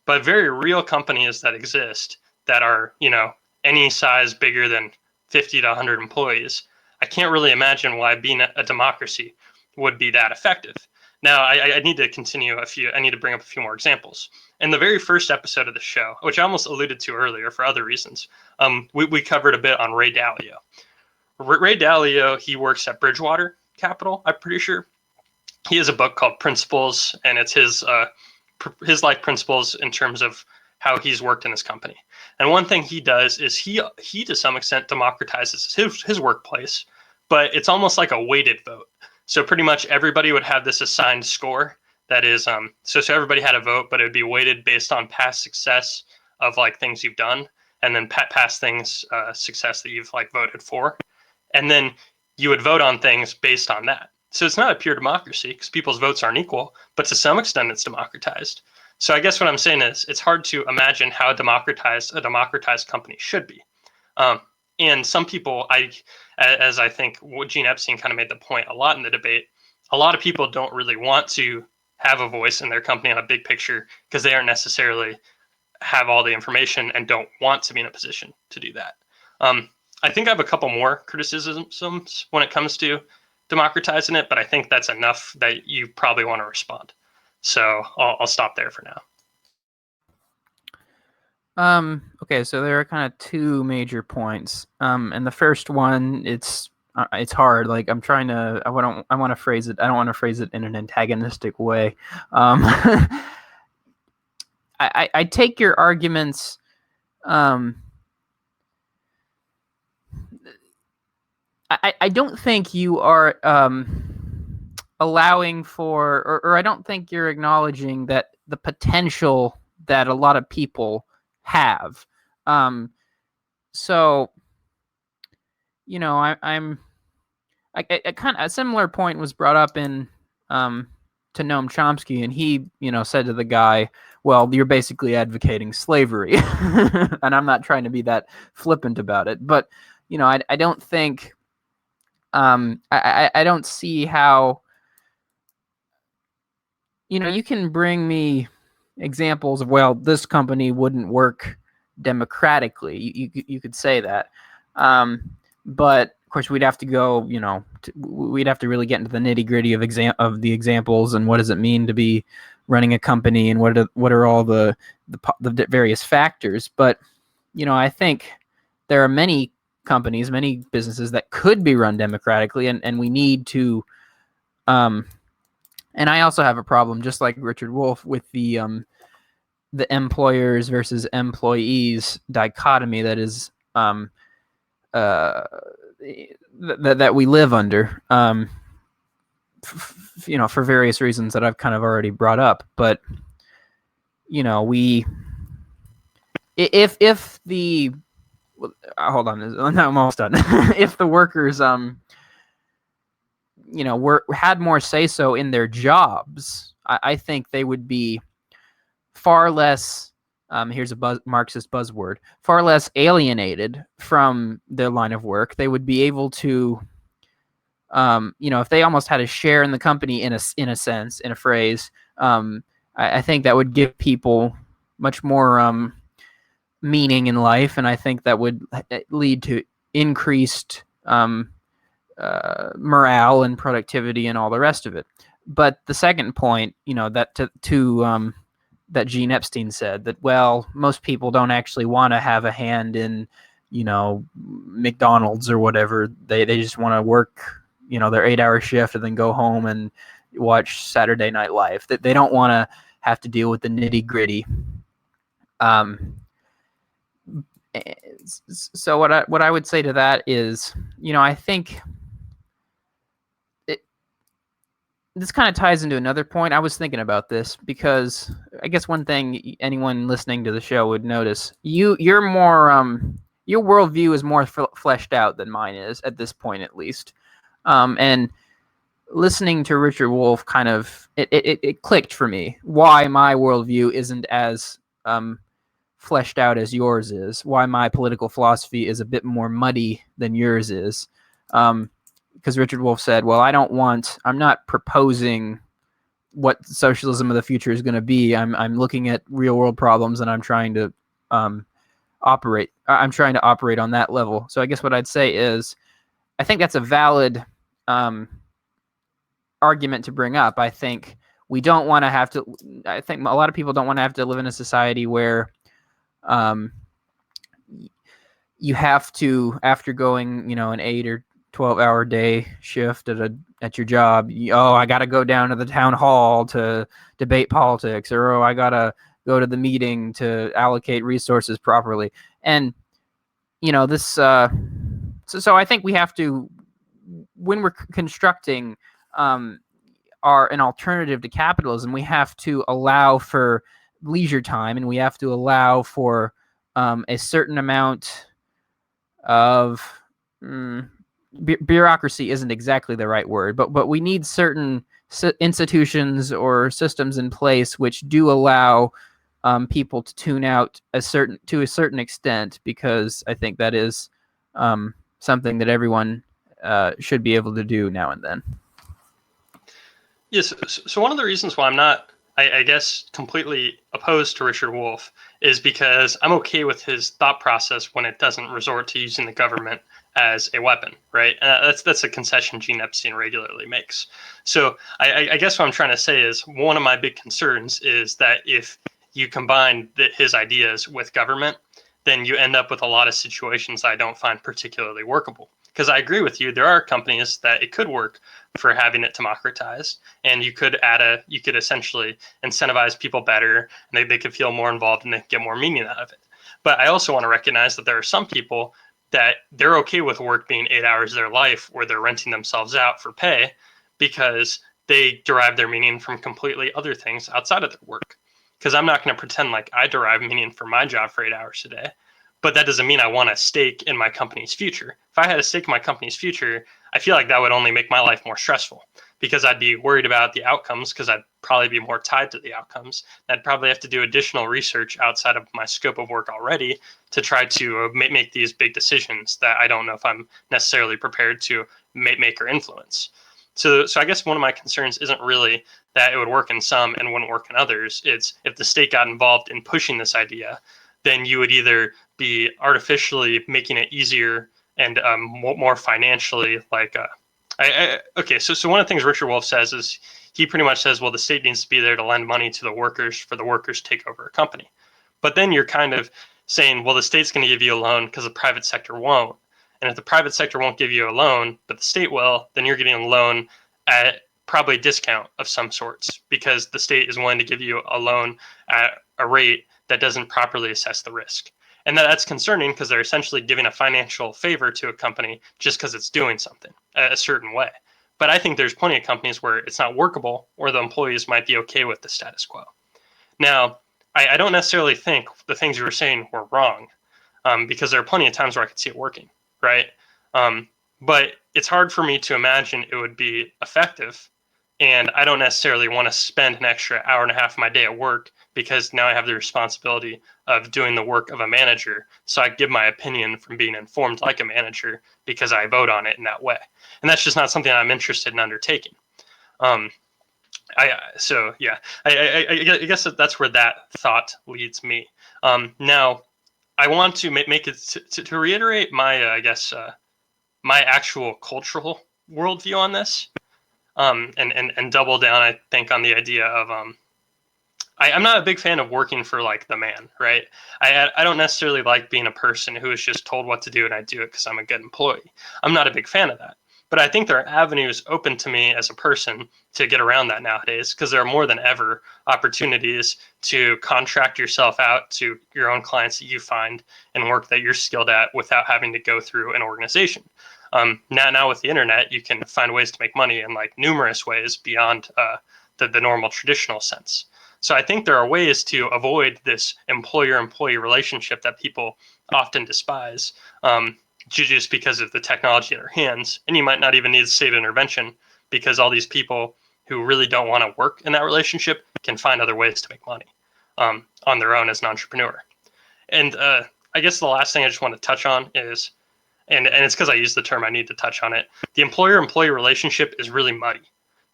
but very real companies that exist that are, any size bigger than 50 to 100 employees, I can't really imagine why being a democracy would be that effective. Now, I need to continue I need to bring up a few more examples. In the very first episode of the show, which I almost alluded to earlier for other reasons, we covered a bit on Ray Dalio. Ray Dalio, he works at Bridgewater Capital, I'm pretty sure. He has a book called Principles, and it's his life principles in terms of how he's worked in his company. And one thing he does is he to some extent democratizes his workplace, but it's almost like a weighted vote. So pretty much everybody would have this assigned score that is, so everybody had a vote, but it would be weighted based on past success of like things you've done, and then past things, success that you've like voted for. And then you would vote on things based on that. So it's not a pure democracy, because people's votes aren't equal, but to some extent it's democratized. So I guess what I'm saying is it's hard to imagine how democratized a democratized company should be. And some people, as I think Gene Epstein kind of made the point a lot in the debate, a lot of people don't really want to have a voice in their company on a big picture because they aren't necessarily have all the information and don't want to be in a position to do that. I think I have a couple more criticisms when it comes to democratizing it, but I think that's enough that you probably want to respond. So I'll stop there for now. Okay, so there are kind of two major points. And the first one, it's hard. Like I want to phrase it. I don't want to phrase it in an antagonistic way. I take your arguments. I don't think you are allowing for, or I don't think you're acknowledging that the potential that a lot of people have. So, you know, I'm kind of a similar point was brought up in to Noam Chomsky, and he, said to the guy, well, you're basically advocating slavery. And I'm not trying to be that flippant about it, but, I don't think, I don't see how, you can bring me examples of, well, this company wouldn't work democratically. You could say that. But of course we'd have to go, we'd have to really get into the nitty gritty of the examples and what does it mean to be running a company and what are all the various factors. But, I think there are many companies, many businesses that could be run democratically, and we need to, and I also have a problem, just like Richard Wolff, with the employers versus employees dichotomy that is that we live under, for various reasons that I've kind of already brought up. But if the hold on, I'm almost done. If the workers had more say so in their jobs, I think they would be far less, here's a Marxist buzzword, far less alienated from their line of work. They would be able to, if they almost had a share in the company in a sense, in a phrase, I think that would give people much more meaning in life, and I think that would lead to increased morale and productivity and all the rest of it. But the second point, that that Gene Epstein said, that, well, most people don't actually want to have a hand in, McDonald's or whatever. They just want to work, their 8-hour shift and then go home and watch Saturday Night Live. That they don't want to have to deal with the nitty gritty. So what I would say to that is, I think this kind of ties into another point. I was thinking about this because I guess one thing anyone listening to the show would notice, you're more, your worldview is more fleshed out than mine is at this point, at least. And listening to Richard Wolff kind of, it clicked for me why my worldview isn't as fleshed out as yours is, why my political philosophy is a bit more muddy than yours is. Because Richard Wolff said, well, I'm not proposing what socialism of the future is going to be. I'm looking at real world problems and I'm trying to operate on that level. So I guess what I'd say is, I think that's a valid argument to bring up. I think we don't want to have to, I think a lot of people don't want to have to live in a society where you have to, after going, an 8 or 12-hour day shift at your job, I got to go down to the town hall to debate politics, or I got to go to the meeting to allocate resources properly. And this so I think we have to, when we're constructing an alternative to capitalism, we have to allow for leisure time, and we have to allow for a certain amount of bureaucracy isn't exactly the right word, but we need certain institutions or systems in place which do allow people to tune out to a certain extent, because I think that is something that everyone should be able to do now and then. Yes. So one of the reasons why I'm not, I guess, completely opposed to Richard Wolff is because I'm okay with his thought process when it doesn't resort to using the government as a weapon, right? That's a concession Gene Epstein regularly makes. So I guess what I'm trying to say is one of my big concerns is that if you combine his ideas with government, then you end up with a lot of situations I don't find particularly workable. Because I agree with you, there are companies that it could work for having it democratized, and you could essentially incentivize people better, and they could feel more involved and they could get more meaning out of it. But I also want to recognize that there are some people that they're okay with work being 8 hours of their life where they're renting themselves out for pay because they derive their meaning from completely other things outside of their work. Because I'm not going to pretend like I derive meaning from my job for 8 hours a day. But that doesn't mean I want a stake in my company's future. If I had a stake in my company's future, I feel like that would only make my life more stressful because I'd be worried about the outcomes because I'd probably be more tied to the outcomes. I'd probably have to do additional research outside of my scope of work already to try to make these big decisions that I don't know if I'm necessarily prepared to make or influence. So I guess one of my concerns isn't really that it would work in some and wouldn't work in others. It's if the state got involved in pushing this idea, then you would either be artificially making it easier and more financially okay. So one of the things Richard Wolff says is he pretty much says, well, the state needs to be there to lend money to the workers for the workers to take over a company. But then you're kind of saying, well, the state's going to give you a loan because the private sector won't. And if the private sector won't give you a loan, but the state will, then you're getting a loan at probably a discount of some sorts because the state is willing to give you a loan at a rate that doesn't properly assess the risk. And that's concerning because they're essentially giving a financial favor to a company just because it's doing something a certain way. But I think there's plenty of companies where it's not workable or the employees might be okay with the status quo. Now, I don't necessarily think the things you were saying were wrong because there are plenty of times where I could see it working, right? But it's hard for me to imagine it would be effective. And I don't necessarily want to spend an extra hour and a half of my day at work because now I have the responsibility of doing the work of a manager. So I give my opinion from being informed like a manager because I vote on it in that way. And that's just not something I'm interested in undertaking. I guess that's where that thought leads me. Now, I want to make it to reiterate my, my actual cultural worldview on this. And double down, I think, on the idea of I'm not a big fan of working for like the man, right? I don't necessarily like being a person who is just told what to do and I do it because I'm a good employee. I'm not a big fan of that. But I think there are avenues open to me as a person to get around that nowadays because there are more than ever opportunities to contract yourself out to your own clients that you find and work that you're skilled at without having to go through an organization. Now with the internet, you can find ways to make money in like numerous ways beyond the normal traditional sense. So I think there are ways to avoid this employer-employee relationship that people often despise just because of the technology in our hands. And you might not even need state intervention because all these people who really don't want to work in that relationship can find other ways to make money on their own as an entrepreneur. And I guess the last thing I just want to touch on is, and it's because I use the term, I need to touch on it. The employer-employee relationship is really muddy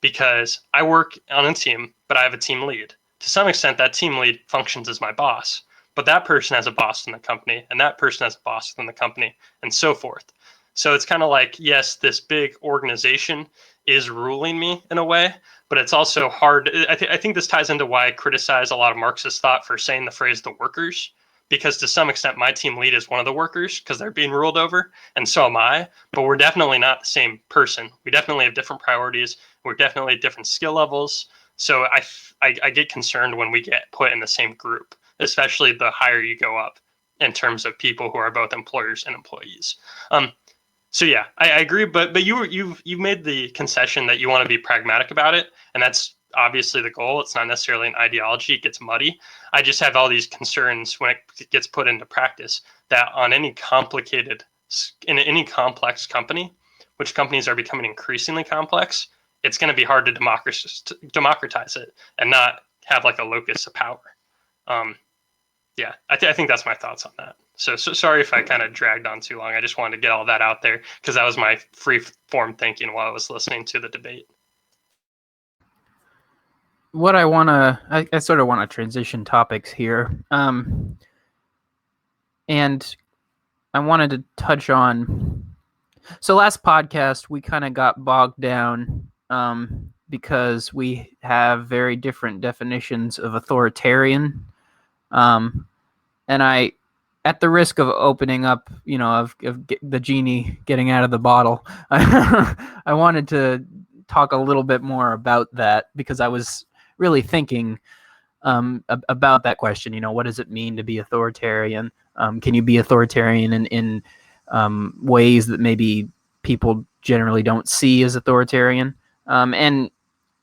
because I work on a team, but I have a team lead. To some extent, that team lead functions as my boss, but that person has a boss in the company, and that person has a boss within the company, and so forth. So it's kind of like, yes, this big organization is ruling me in a way, but it's also hard. I think this ties into why I criticize a lot of Marxist thought for saying the phrase the workers, because to some extent, my team lead is one of the workers because they're being ruled over, and so am I, but we're definitely not the same person. We definitely have different priorities. We're definitely at different skill levels. So I get concerned when we get put in the same group, especially the higher you go up in terms of people who are both employers and employees. So yeah, I agree, but you've made the concession that you want to be pragmatic about it, and that's obviously the goal. It's not necessarily an ideology. It gets muddy. I just have all these concerns when it gets put into practice that on any complex company, which companies are becoming increasingly complex, it's going to be hard to democratize it and not have like a locus of power. Yeah, I think that's my thoughts on that. So sorry if I kind of dragged on too long. I just wanted to get all that out there because that was my free form thinking while I was listening to the debate. What I sort of want to transition topics here. And I wanted to touch on, so last podcast we kind of got bogged down because we have very different definitions of authoritarian. And I, at the risk of opening up, of the genie getting out of the bottle, I wanted to talk a little bit more about that because I was really thinking about that question. What does it mean to be authoritarian? Can you be authoritarian in ways that maybe people generally don't see as authoritarian? And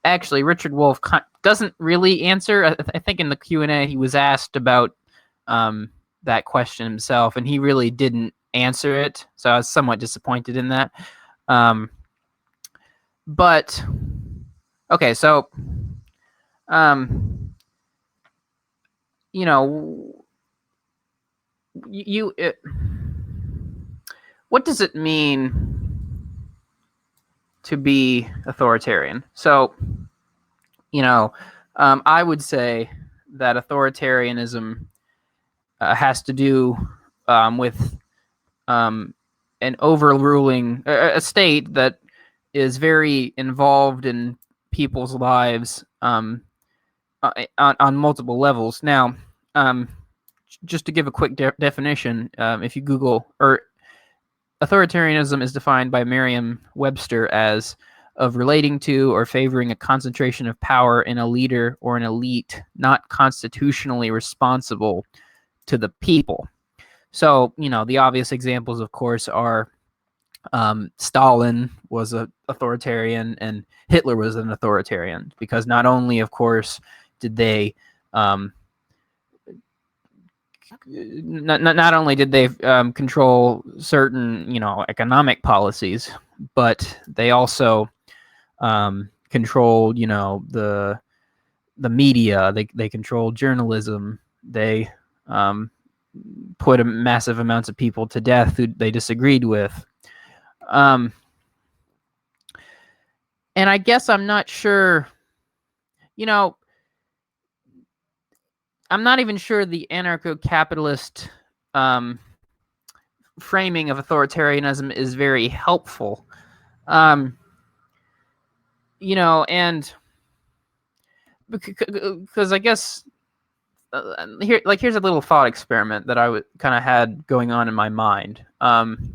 actually, Richard Wolff doesn't really answer. I think in the Q&A he was asked about that question himself, and he really didn't answer it. So I was somewhat disappointed in that. But okay, so what does it mean to be authoritarian? So, I would say that authoritarianism has to do with an overruling a state that is very involved in people's lives on multiple levels. Now, just to give a quick definition, if you Google, or authoritarianism is defined by Merriam-Webster as of relating to or favoring a concentration of power in a leader or an elite not constitutionally responsible to the people. So, the obvious examples, of course, are Stalin was an authoritarian and Hitler was an authoritarian, because not only, of course, did they not only did they control certain economic policies, but they also controlled the media. They controlled journalism. They put massive amounts of people to death who they disagreed with. And I guess I'm not sure, I'm not even sure the anarcho-capitalist framing of authoritarianism is very helpful. And because I guess here's a little thought experiment that I kind of had going on in my mind.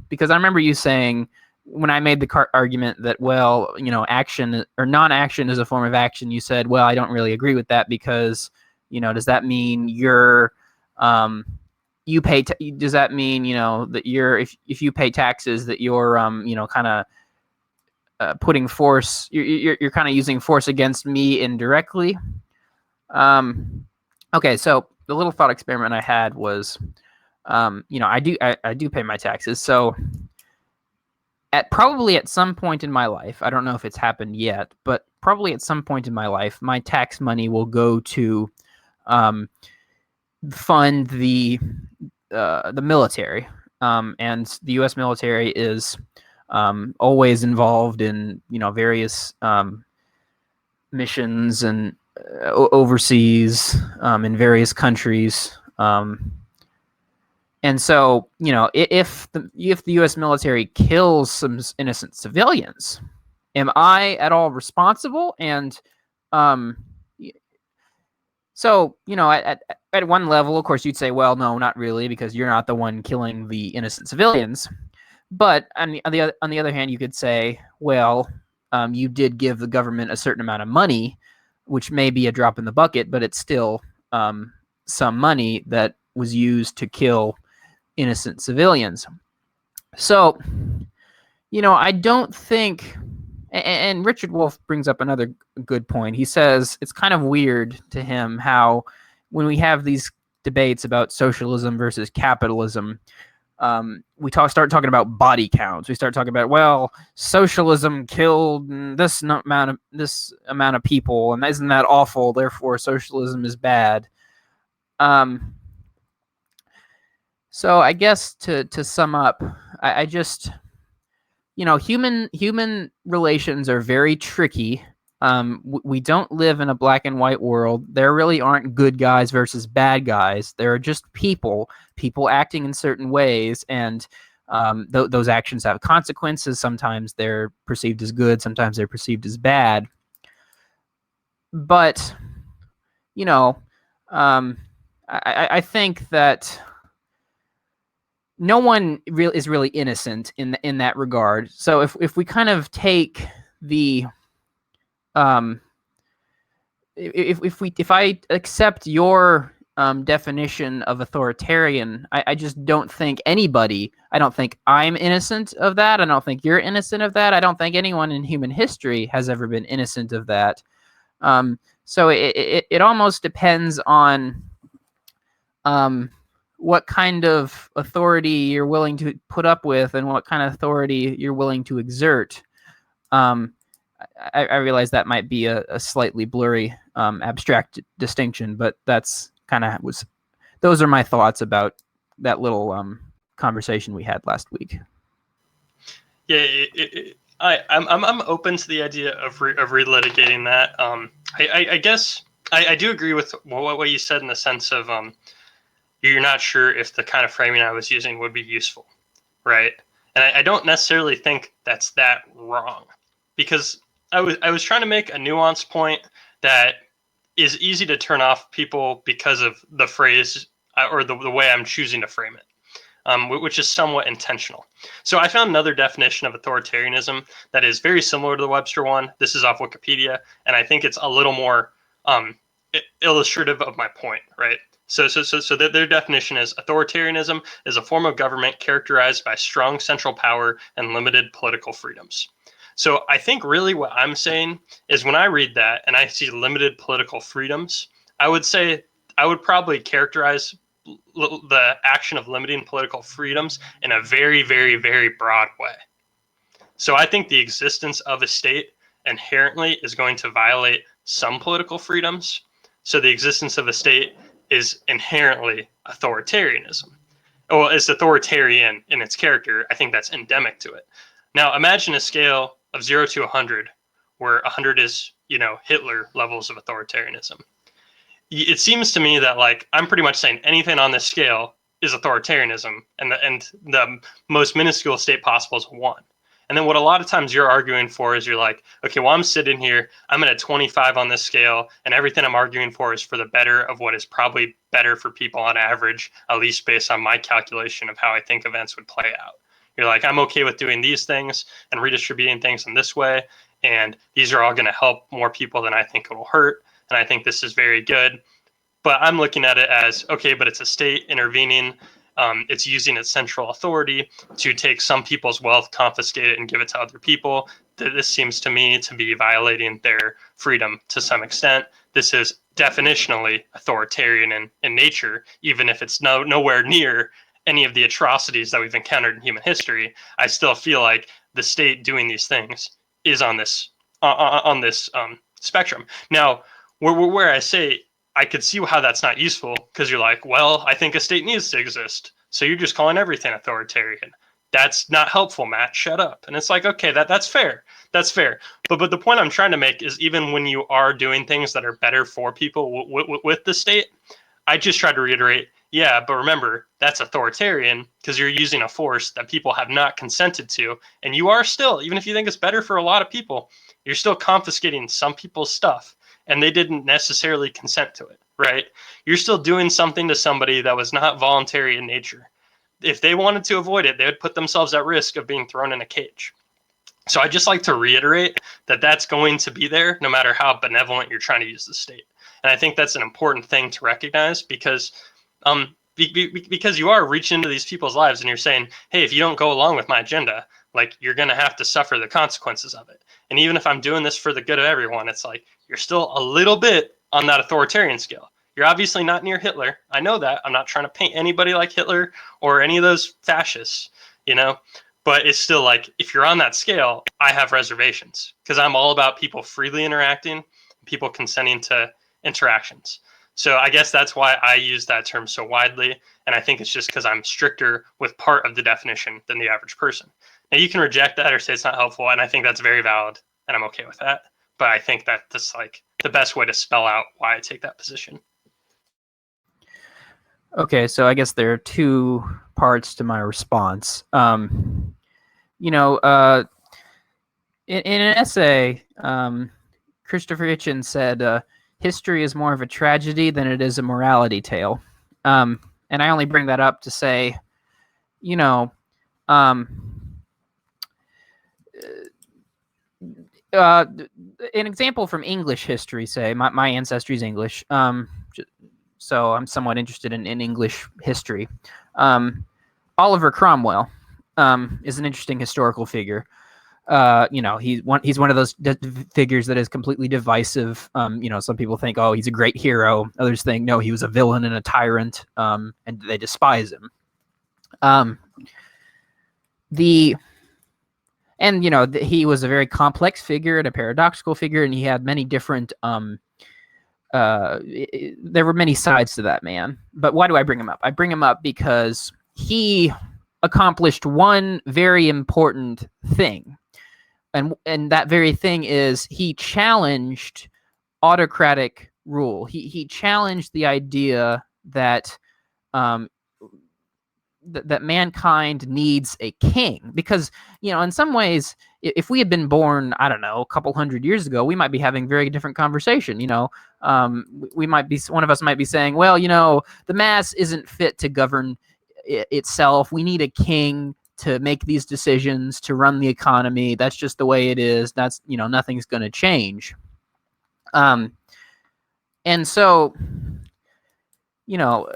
Because I remember you saying, when I made the argument that, well, action or non-action is a form of action, you said, well, I don't really agree with that because, does that mean you're, you pay, does that mean, that you're, if you pay taxes, that you're, kind of putting force, you're kind of using force against me indirectly? Okay, so the little thought experiment I had was, I do pay my taxes. So probably at some point in my life, I don't know if it's happened yet, but probably at some point in my life, my tax money will go to fund the military. And the U.S. military is always involved in various missions and overseas in various countries. And so, if the U.S. military kills some innocent civilians, am I at all responsible? And so, at one level, of course, you'd say, well, no, not really, because you're not the one killing the innocent civilians. But on the other hand, you could say, well, you did give the government a certain amount of money, which may be a drop in the bucket, but it's still some money that was used to kill innocent civilians. So, I don't think, and Richard Wolff brings up another good point. He says it's kind of weird to him how when we have these debates about socialism versus capitalism, we start talking about body counts. We start talking about, well, socialism killed this amount of people, and isn't that awful? Therefore, socialism is bad. So I guess to sum up, I just, human relations are very tricky. We don't live in a black and white world. There really aren't good guys versus bad guys. There are just people acting in certain ways, and those actions have consequences. Sometimes they're perceived as good, sometimes they're perceived as bad. But, I think that no one is really innocent in that regard. So if we kind of take the if I accept your definition of authoritarian, I just don't think I don't think I'm innocent of that. I don't think you're innocent of that. I don't think anyone in human history has ever been innocent of that. So it almost depends on what kind of authority you're willing to put up with and what kind of authority you're willing to exert. I realize that might be a slightly blurry, abstract distinction, but that's kind of those are my thoughts about that little conversation we had last week. Yeah, I'm open to the idea of relitigating that. I guess I do agree with what you said in the sense of you're not sure if the kind of framing I was using would be useful, right? And I don't necessarily think that's that wrong, because I was trying to make a nuanced point that is easy to turn off people because of the phrase or the way I'm choosing to frame it, which is somewhat intentional. So I found another definition of authoritarianism that is very similar to the Webster one. This is off Wikipedia, and I think it's a little more illustrative of my point, right? So their definition is authoritarianism is a form of government characterized by strong central power and limited political freedoms. So I think really what I'm saying is when I read that and I see limited political freedoms, I would say I would probably characterize the action of limiting political freedoms in a very, very, very broad way. So I think the existence of a state inherently is going to violate some political freedoms. So the existence of a state is inherently authoritarianism. Well, it's authoritarian in its character. I think that's endemic to it. Now, imagine a scale of 0 to 100, where 100 is, Hitler levels of authoritarianism. It seems to me that, like, I'm pretty much saying anything on this scale is authoritarianism, and the most minuscule state possible is 1. And then what a lot of times you're arguing for is you're like, okay, well, I'm sitting here, I'm at a 25 on this scale, and everything I'm arguing for is for the better of what is probably better for people on average, at least based on my calculation of how I think events would play out. You're like, I'm okay with doing these things and redistributing things in this way, and these are all going to help more people than I think it will hurt, and I think this is very good. But I'm looking at it as, okay, but it's a state intervening. It's using its central authority to take some people's wealth, confiscate it, and give it to other people. This seems to me to be violating their freedom to some extent. This is definitionally authoritarian in nature, even if it's nowhere near any of the atrocities that we've encountered in human history. I still feel like the state doing these things is on this spectrum. Now, where I say I could see how that's not useful, because you're like, well, I think a state needs to exist, so you're just calling everything authoritarian. That's not helpful, Matt. Shut up. And it's like, okay, that's fair. That's fair. But the point I'm trying to make is even when you are doing things that are better for people with the state, I just try to reiterate, yeah, but remember, that's authoritarian because you're using a force that people have not consented to. And you are still, even if you think it's better for a lot of people, you're still confiscating some people's stuff. And they didn't necessarily consent to it, right? You're still doing something to somebody that was not voluntary in nature. If they wanted to avoid it, they would put themselves at risk of being thrown in a cage. So I just like to reiterate that that's going to be there no matter how benevolent you're trying to use the state. And I think that's an important thing to recognize because you are reaching into these people's lives and you're saying, hey, if you don't go along with my agenda, like, you're going to have to suffer the consequences of it. And even if I'm doing this for the good of everyone, it's like you're still a little bit on that authoritarian scale. You're obviously not near Hitler. I know that. I'm not trying to paint anybody like Hitler or any of those fascists, you know? But it's still like, if you're on that scale, I have reservations because I'm all about people freely interacting, people consenting to interactions. So I guess that's why I use that term so widely. And I think it's just because I'm stricter with part of the definition than the average person. Now, you can reject that or say it's not helpful. And I think that's very valid. And I'm okay with that. But I think that that's like the best way to spell out why I take that position. Okay, so I guess there are two parts to my response. You know, in an essay, Christopher Hitchens said, history is more of a tragedy than it is a morality tale. And I only bring that up to say, you know, an example from English history, say, my ancestry is English, so I'm somewhat interested in English history. Oliver Cromwell is an interesting historical figure. You know, he's one of those figures that is completely divisive. You know, some people think, oh, he's a great hero. Others think, no, he was a villain and a tyrant, and they despise him. And you know, he was a very complex figure and a paradoxical figure, and he had many different. There were many sides to that man. But why do I bring him up? I bring him up because he accomplished one very important thing. And that very thing is he challenged autocratic rule. He challenged the idea that that mankind needs a king, because, you know, in some ways, if we had been born, I don't know, a couple hundred years ago, we might be having a very different conversation. You know, we might be, one of us might be saying, well, you know, the mass isn't fit to govern itself. We need a king to make these decisions, to run the economy. That's just the way it is. That's, you know, nothing's going to change. And so, you know,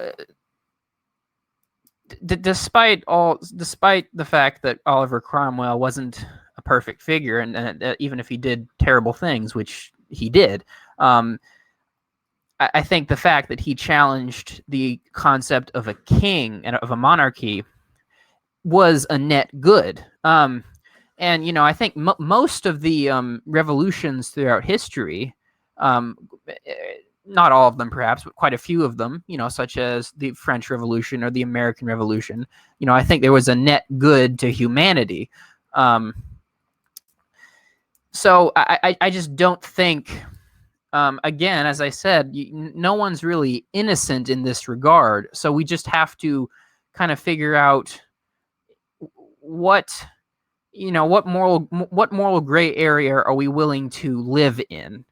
despite the fact that Oliver Cromwell wasn't a perfect figure, and even if he did terrible things, which he did, I think the fact that he challenged the concept of a king and of a monarchy was a net good. And, you know, I think most of the revolutions throughout history, not all of them perhaps, but quite a few of them, you know, such as the French Revolution or the American Revolution, you know, I think there was a net good to humanity. So I just don't think, again, as I said, no one's really innocent in this regard. So we just have to kind of figure out what moral gray area are we willing to live in?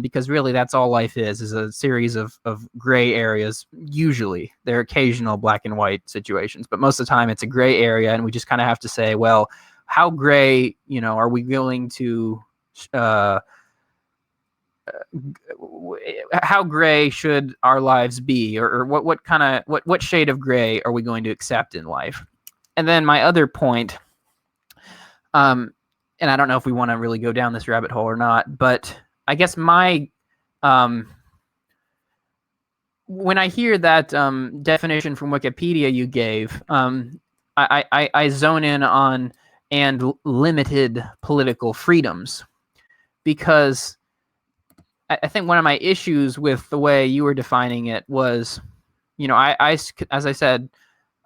Because really that's all life is a series of gray areas. Usually there are occasional black and white situations, but most of the time it's a gray area, and we just kind of have to say, well, how gray, you know, are we willing to, how gray should our lives be, or what shade of gray are we going to accept in life? And then my other point, and I don't know if we want to really go down this rabbit hole or not, but I guess my, when I hear that definition from Wikipedia you gave, I zone in on and limited political freedoms, because I think one of my issues with the way you were defining it was, you know, as I said,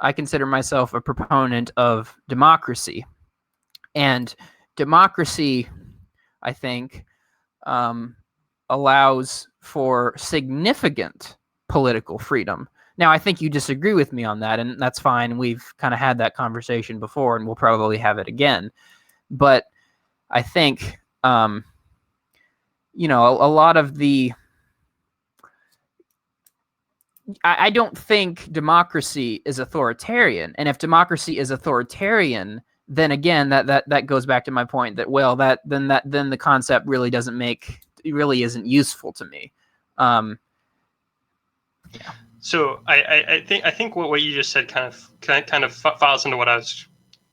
I consider myself a proponent of democracy, and democracy, I think, allows for significant political freedom. Now, I think you disagree with me on that, and that's fine. We've kind of had that conversation before, and we'll probably have it again. But I think, you know, a lot of the... I don't think democracy is authoritarian. And if democracy is authoritarian, then again, that goes back to my point that, well, then the concept really really isn't useful to me. Yeah. So I think what you just said kind of falls into what I was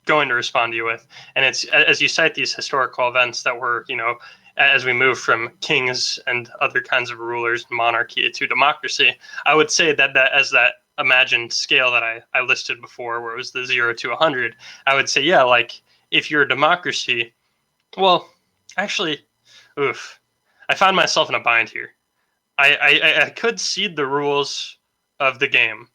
going to respond to you with, and it's, as you cite these historical events that were, you know, as we move from kings and other kinds of rulers, monarchy to democracy, I would say that as that imagined scale that I listed before, where it was the 0 to 100, I would say, yeah, like if you're a democracy, well, actually, oof, I found myself in a bind here. I could cede the rules of the game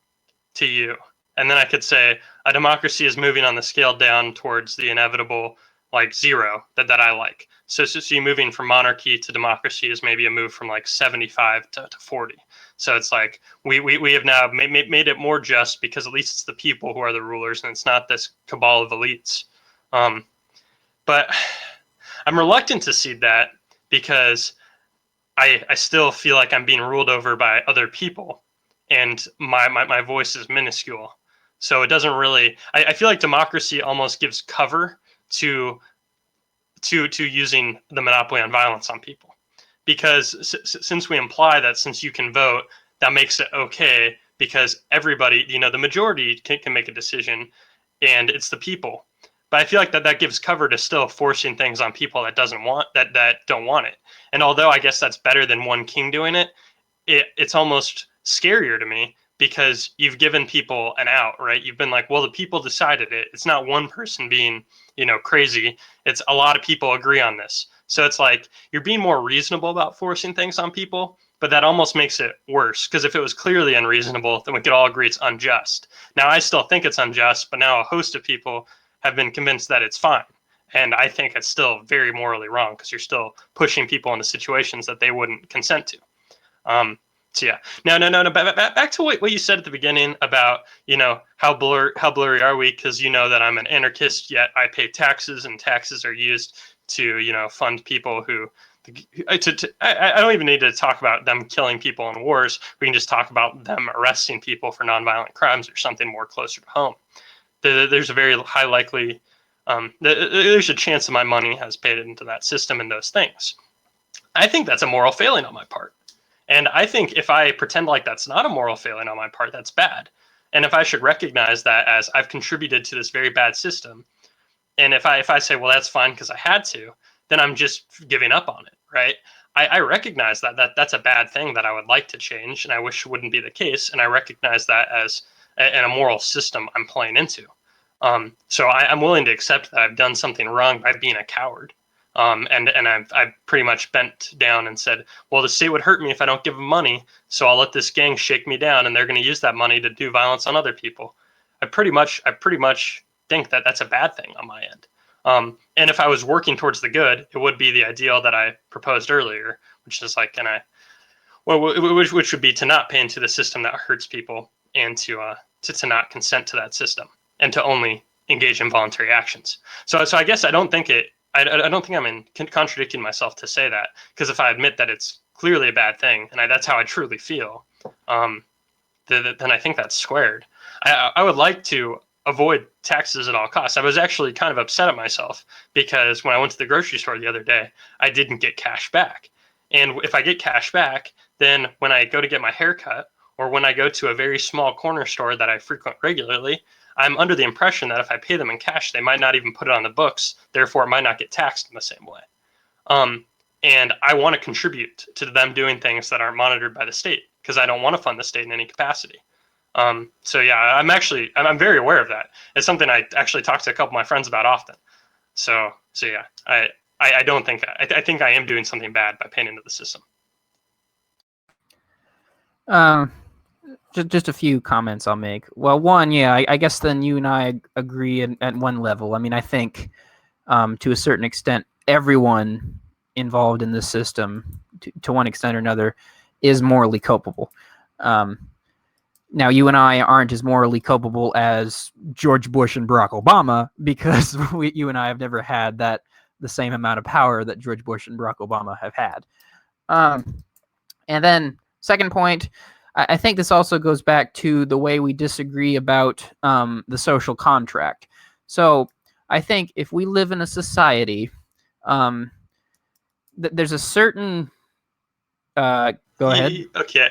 to you, and then I could say a democracy is moving on the scale down towards the inevitable like 0 that I like. So you moving from monarchy to democracy is maybe a move from like 75 to 40. So it's like we have now made it more just because at least it's the people who are the rulers and it's not this cabal of elites. But I'm reluctant to see that because I still feel like I'm being ruled over by other people and my voice is minuscule. So it doesn't really, I feel like democracy almost gives cover to using the monopoly on violence on people. Because since we imply that since you can vote, that makes it okay because everybody, the majority can make a decision and it's the people. But I feel like that gives cover to still forcing things on people that don't want it. And although I guess that's better than one king doing it, it's almost scarier to me because you've given people an out, right? You've been like, well, the people decided it. It's not one person being, crazy. It's a lot of people agree on this. So it's like you're being more reasonable about forcing things on people, but that almost makes it worse because if it was clearly unreasonable, then we could all agree it's unjust. Now, I still think it's unjust, but now a host of people have been convinced that it's fine. And I think it's still very morally wrong because you're still pushing people into situations that they wouldn't consent to. So yeah, no. Back to what you said at the beginning about how blurry are we? Because that I'm an anarchist, yet I pay taxes, and taxes are used to fund people who. I don't even need to talk about them killing people in wars. We can just talk about them arresting people for nonviolent crimes or something more closer to home. There's a very high likely. There's a chance that my money has paid into that system and those things. I think that's a moral failing on my part. And I think if I pretend like that's not a moral failing on my part, that's bad. And if I should recognize that as I've contributed to this very bad system, and if I say, well, that's fine because I had to, then I'm just giving up on it, right? I recognize that's a bad thing that I would like to change, and I wish it wouldn't be the case. And I recognize that as a moral system I'm playing into. So I'm willing to accept that I've done something wrong by being a coward. And I've pretty much bent down and said, well, the state would hurt me if I don't give them money, so I'll let this gang shake me down, and they're going to use that money to do violence on other people. I pretty much think that that's a bad thing on my end. And if I was working towards the good, it would be the ideal that I proposed earlier, which is like, which would be to not pay into the system that hurts people and to not consent to that system and to only engage in voluntary actions. So I guess I don't think I'm contradicting myself to say that, because if I admit that it's clearly a bad thing and that's how I truly feel, then I think that's squared. I would like to avoid taxes at all costs. I was actually kind of upset at myself because when I went to the grocery store the other day, I didn't get cash back. And if I get cash back, then when I go to get my haircut or when I go to a very small corner store that I frequent regularly, I'm under the impression that if I pay them in cash, they might not even put it on the books. Therefore, it might not get taxed in the same way. And I want to contribute to them doing things that aren't monitored by the state because I don't want to fund the state in any capacity. So yeah, I'm very aware of that. It's something I actually talk to a couple of my friends about often. So yeah, I don't think I think I am doing something bad by paying into the system. Just a few comments I'll make. Well, one, yeah, I guess then you and I agree at one level. I mean, I think to a certain extent, everyone involved in this system, to one extent or another, is morally culpable. Now, you and I aren't as morally culpable as George Bush and Barack Obama because you and I have never had the same amount of power that George Bush and Barack Obama have had. And then, second point, I think this also goes back to the way we disagree about the social contract. So I think if we live in a society, there's a certain... go ahead. Okay,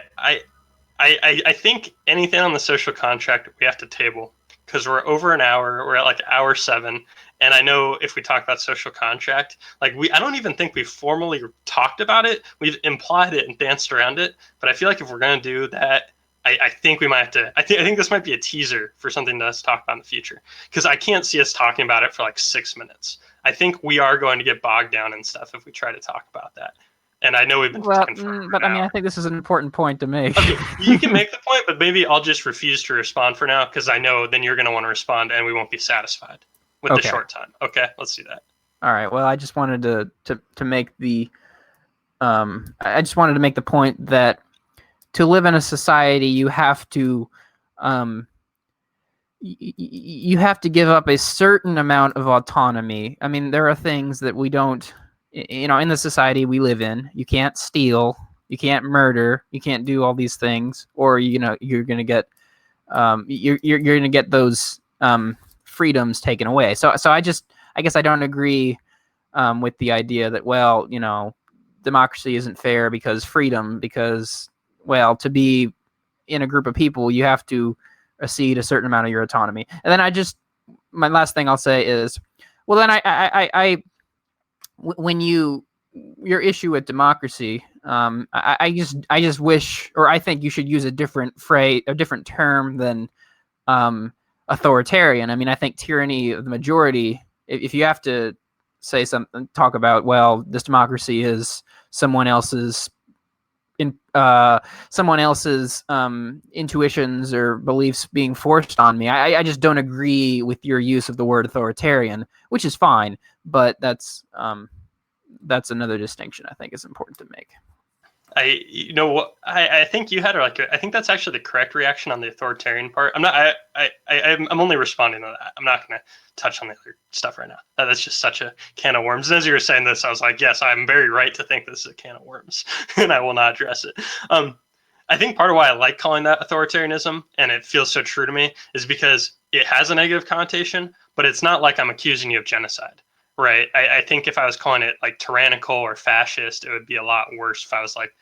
I think anything on the social contract we have to table because we're over an hour. We're at like hour 7, And I know if we talk about social contract, like I don't even think we've formally talked about it. We've implied it and danced around it. But I feel like if we're going to do that, I think we might have to. I think this might be a teaser for something to us talk about in the future, because I can't see us talking about it for like 6 minutes. I think we are going to get bogged down in stuff if we try to talk about that. And I know we've been talking for but I mean, I think this is an important point to make. Okay, you can make the point, but maybe I'll just refuse to respond for now, because I know then you're going to want to respond and we won't be satisfied with the short time. Okay, let's do that. All right. Well, I just wanted to make the I just wanted to make the point that to live in a society, you have to you have to give up a certain amount of autonomy. I mean, there are things that we don't, in the society we live in. You can't steal, you can't murder, you can't do all these things, or you're gonna get you're gonna get those freedoms taken away. So I guess I don't agree with the idea that, well, democracy isn't fair because to be in a group of people, you have to cede a certain amount of your autonomy. And then my last thing I'll say is, well, then when your issue with democracy, I just wish, or I think you should use a different term than authoritarian. I mean, I think tyranny of the majority, if you have to say something, talk about, well, this democracy is someone else's intuitions or beliefs being forced on me. I just don't agree with your use of the word authoritarian, which is fine, but that's another distinction I think is important to make. I think you had I think that's actually the correct reaction on the authoritarian part. I'm only responding to that. I'm not going to touch on the other stuff right now. That's just such a can of worms. And as you were saying this, I was like, yes, I'm very right to think this is a can of worms, and I will not address it. I think part of why I like calling that authoritarianism, and it feels so true to me, is because it has a negative connotation, but it's not like I'm accusing you of genocide. Right. I think if I was calling it like tyrannical or fascist, it would be a lot worse if I was like,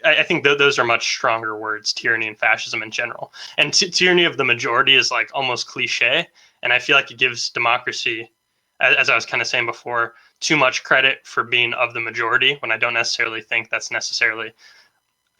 I think those are much stronger words, tyranny and fascism in general. And tyranny of the majority is like almost cliche. And I feel like it gives democracy, as I was kind of saying before, too much credit for being of the majority, when I don't necessarily think that's necessarily.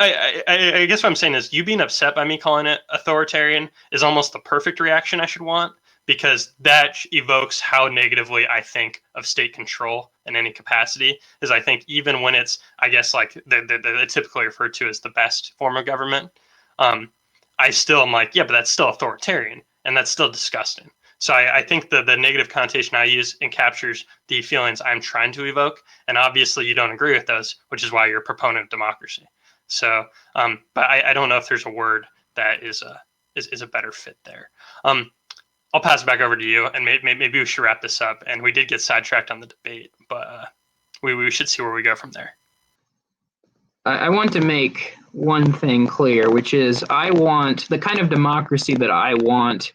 I guess what I'm saying is, you being upset by me calling it authoritarian is almost the perfect reaction I should want, because that evokes how negatively I think of state control in any capacity. Is I think even when it's, I guess, like the typically referred to as the best form of government, I still am like, yeah, but that's still authoritarian, and that's still disgusting. So I think the negative connotation I use encaptures the feelings I'm trying to evoke, and obviously you don't agree with those, which is why you're a proponent of democracy. So, but I don't know if there's a word that is a better fit there. I'll pass it back over to you, and maybe we should wrap this up. And we did get sidetracked on the debate, but we should see where we go from there. I want to make one thing clear, which is I want the kind of democracy that I want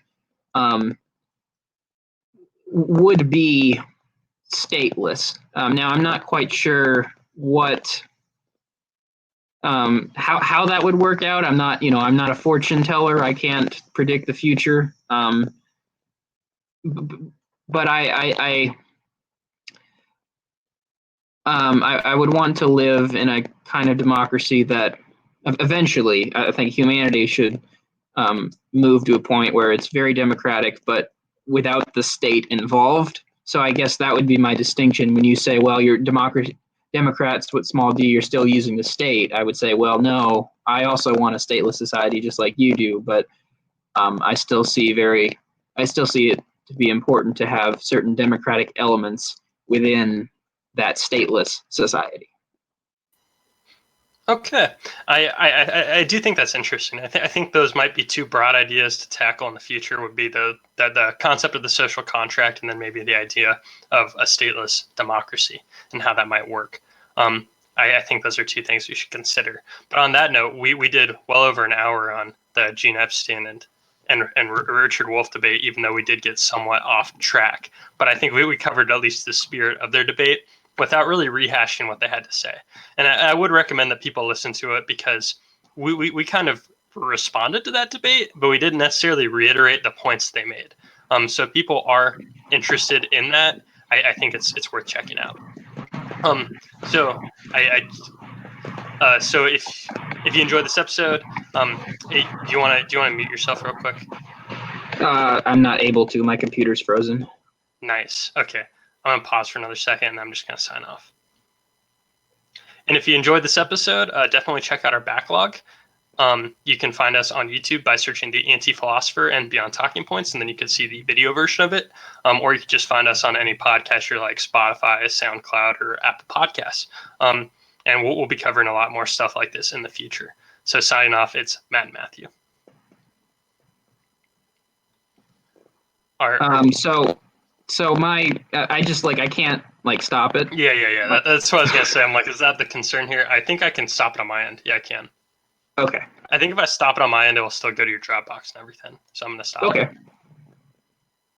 would be stateless. Now, I'm not quite sure what how that would work out. I'm not a fortune teller. I can't predict the future. But I would want to live in a kind of democracy that eventually I think humanity should move to a point where it's very democratic, but without the state involved. So I guess that would be my distinction when you say, well, you're Democrats with small d, you're still using the state. I would say, well, no, I also want a stateless society just like you do, but I still see it to be important to have certain democratic elements within that stateless society. Okay, I do think that's interesting. I think those might be two broad ideas to tackle in the future. Would be the concept of the social contract, and then maybe the idea of a stateless democracy and how that might work. I think those are two things we should consider. But on that note, we did well over an hour on the Gene Epstein and Richard Wolff debate, even though we did get somewhat off track. But I think we covered at least the spirit of their debate without really rehashing what they had to say. And I would recommend that people listen to it, because we kind of responded to that debate, but we didn't necessarily reiterate the points they made. So if people are interested in that, I think it's worth checking out. So so if you enjoyed this episode, do you want to mute yourself real quick? I'm not able to. My computer's frozen. Nice. Okay. I'm gonna pause for another second, and I'm just gonna sign off. And if you enjoyed this episode, definitely check out our backlog. You can find us on YouTube by searching The Anti-Philosopher and Beyond Talking Points, and then you can see the video version of it. Or you can just find us on any podcaster like Spotify, SoundCloud, or Apple Podcasts. And we'll be covering a lot more stuff like this in the future. So signing off, it's Matt and Matthew. I just I can't stop it. Yeah. That's what I was gonna say. I'm like, is that the concern here? I think I can stop it on my end. Yeah, I can. Okay. I think if I stop it on my end, it will still go to your Dropbox and everything. So I'm gonna stop. Okay. it.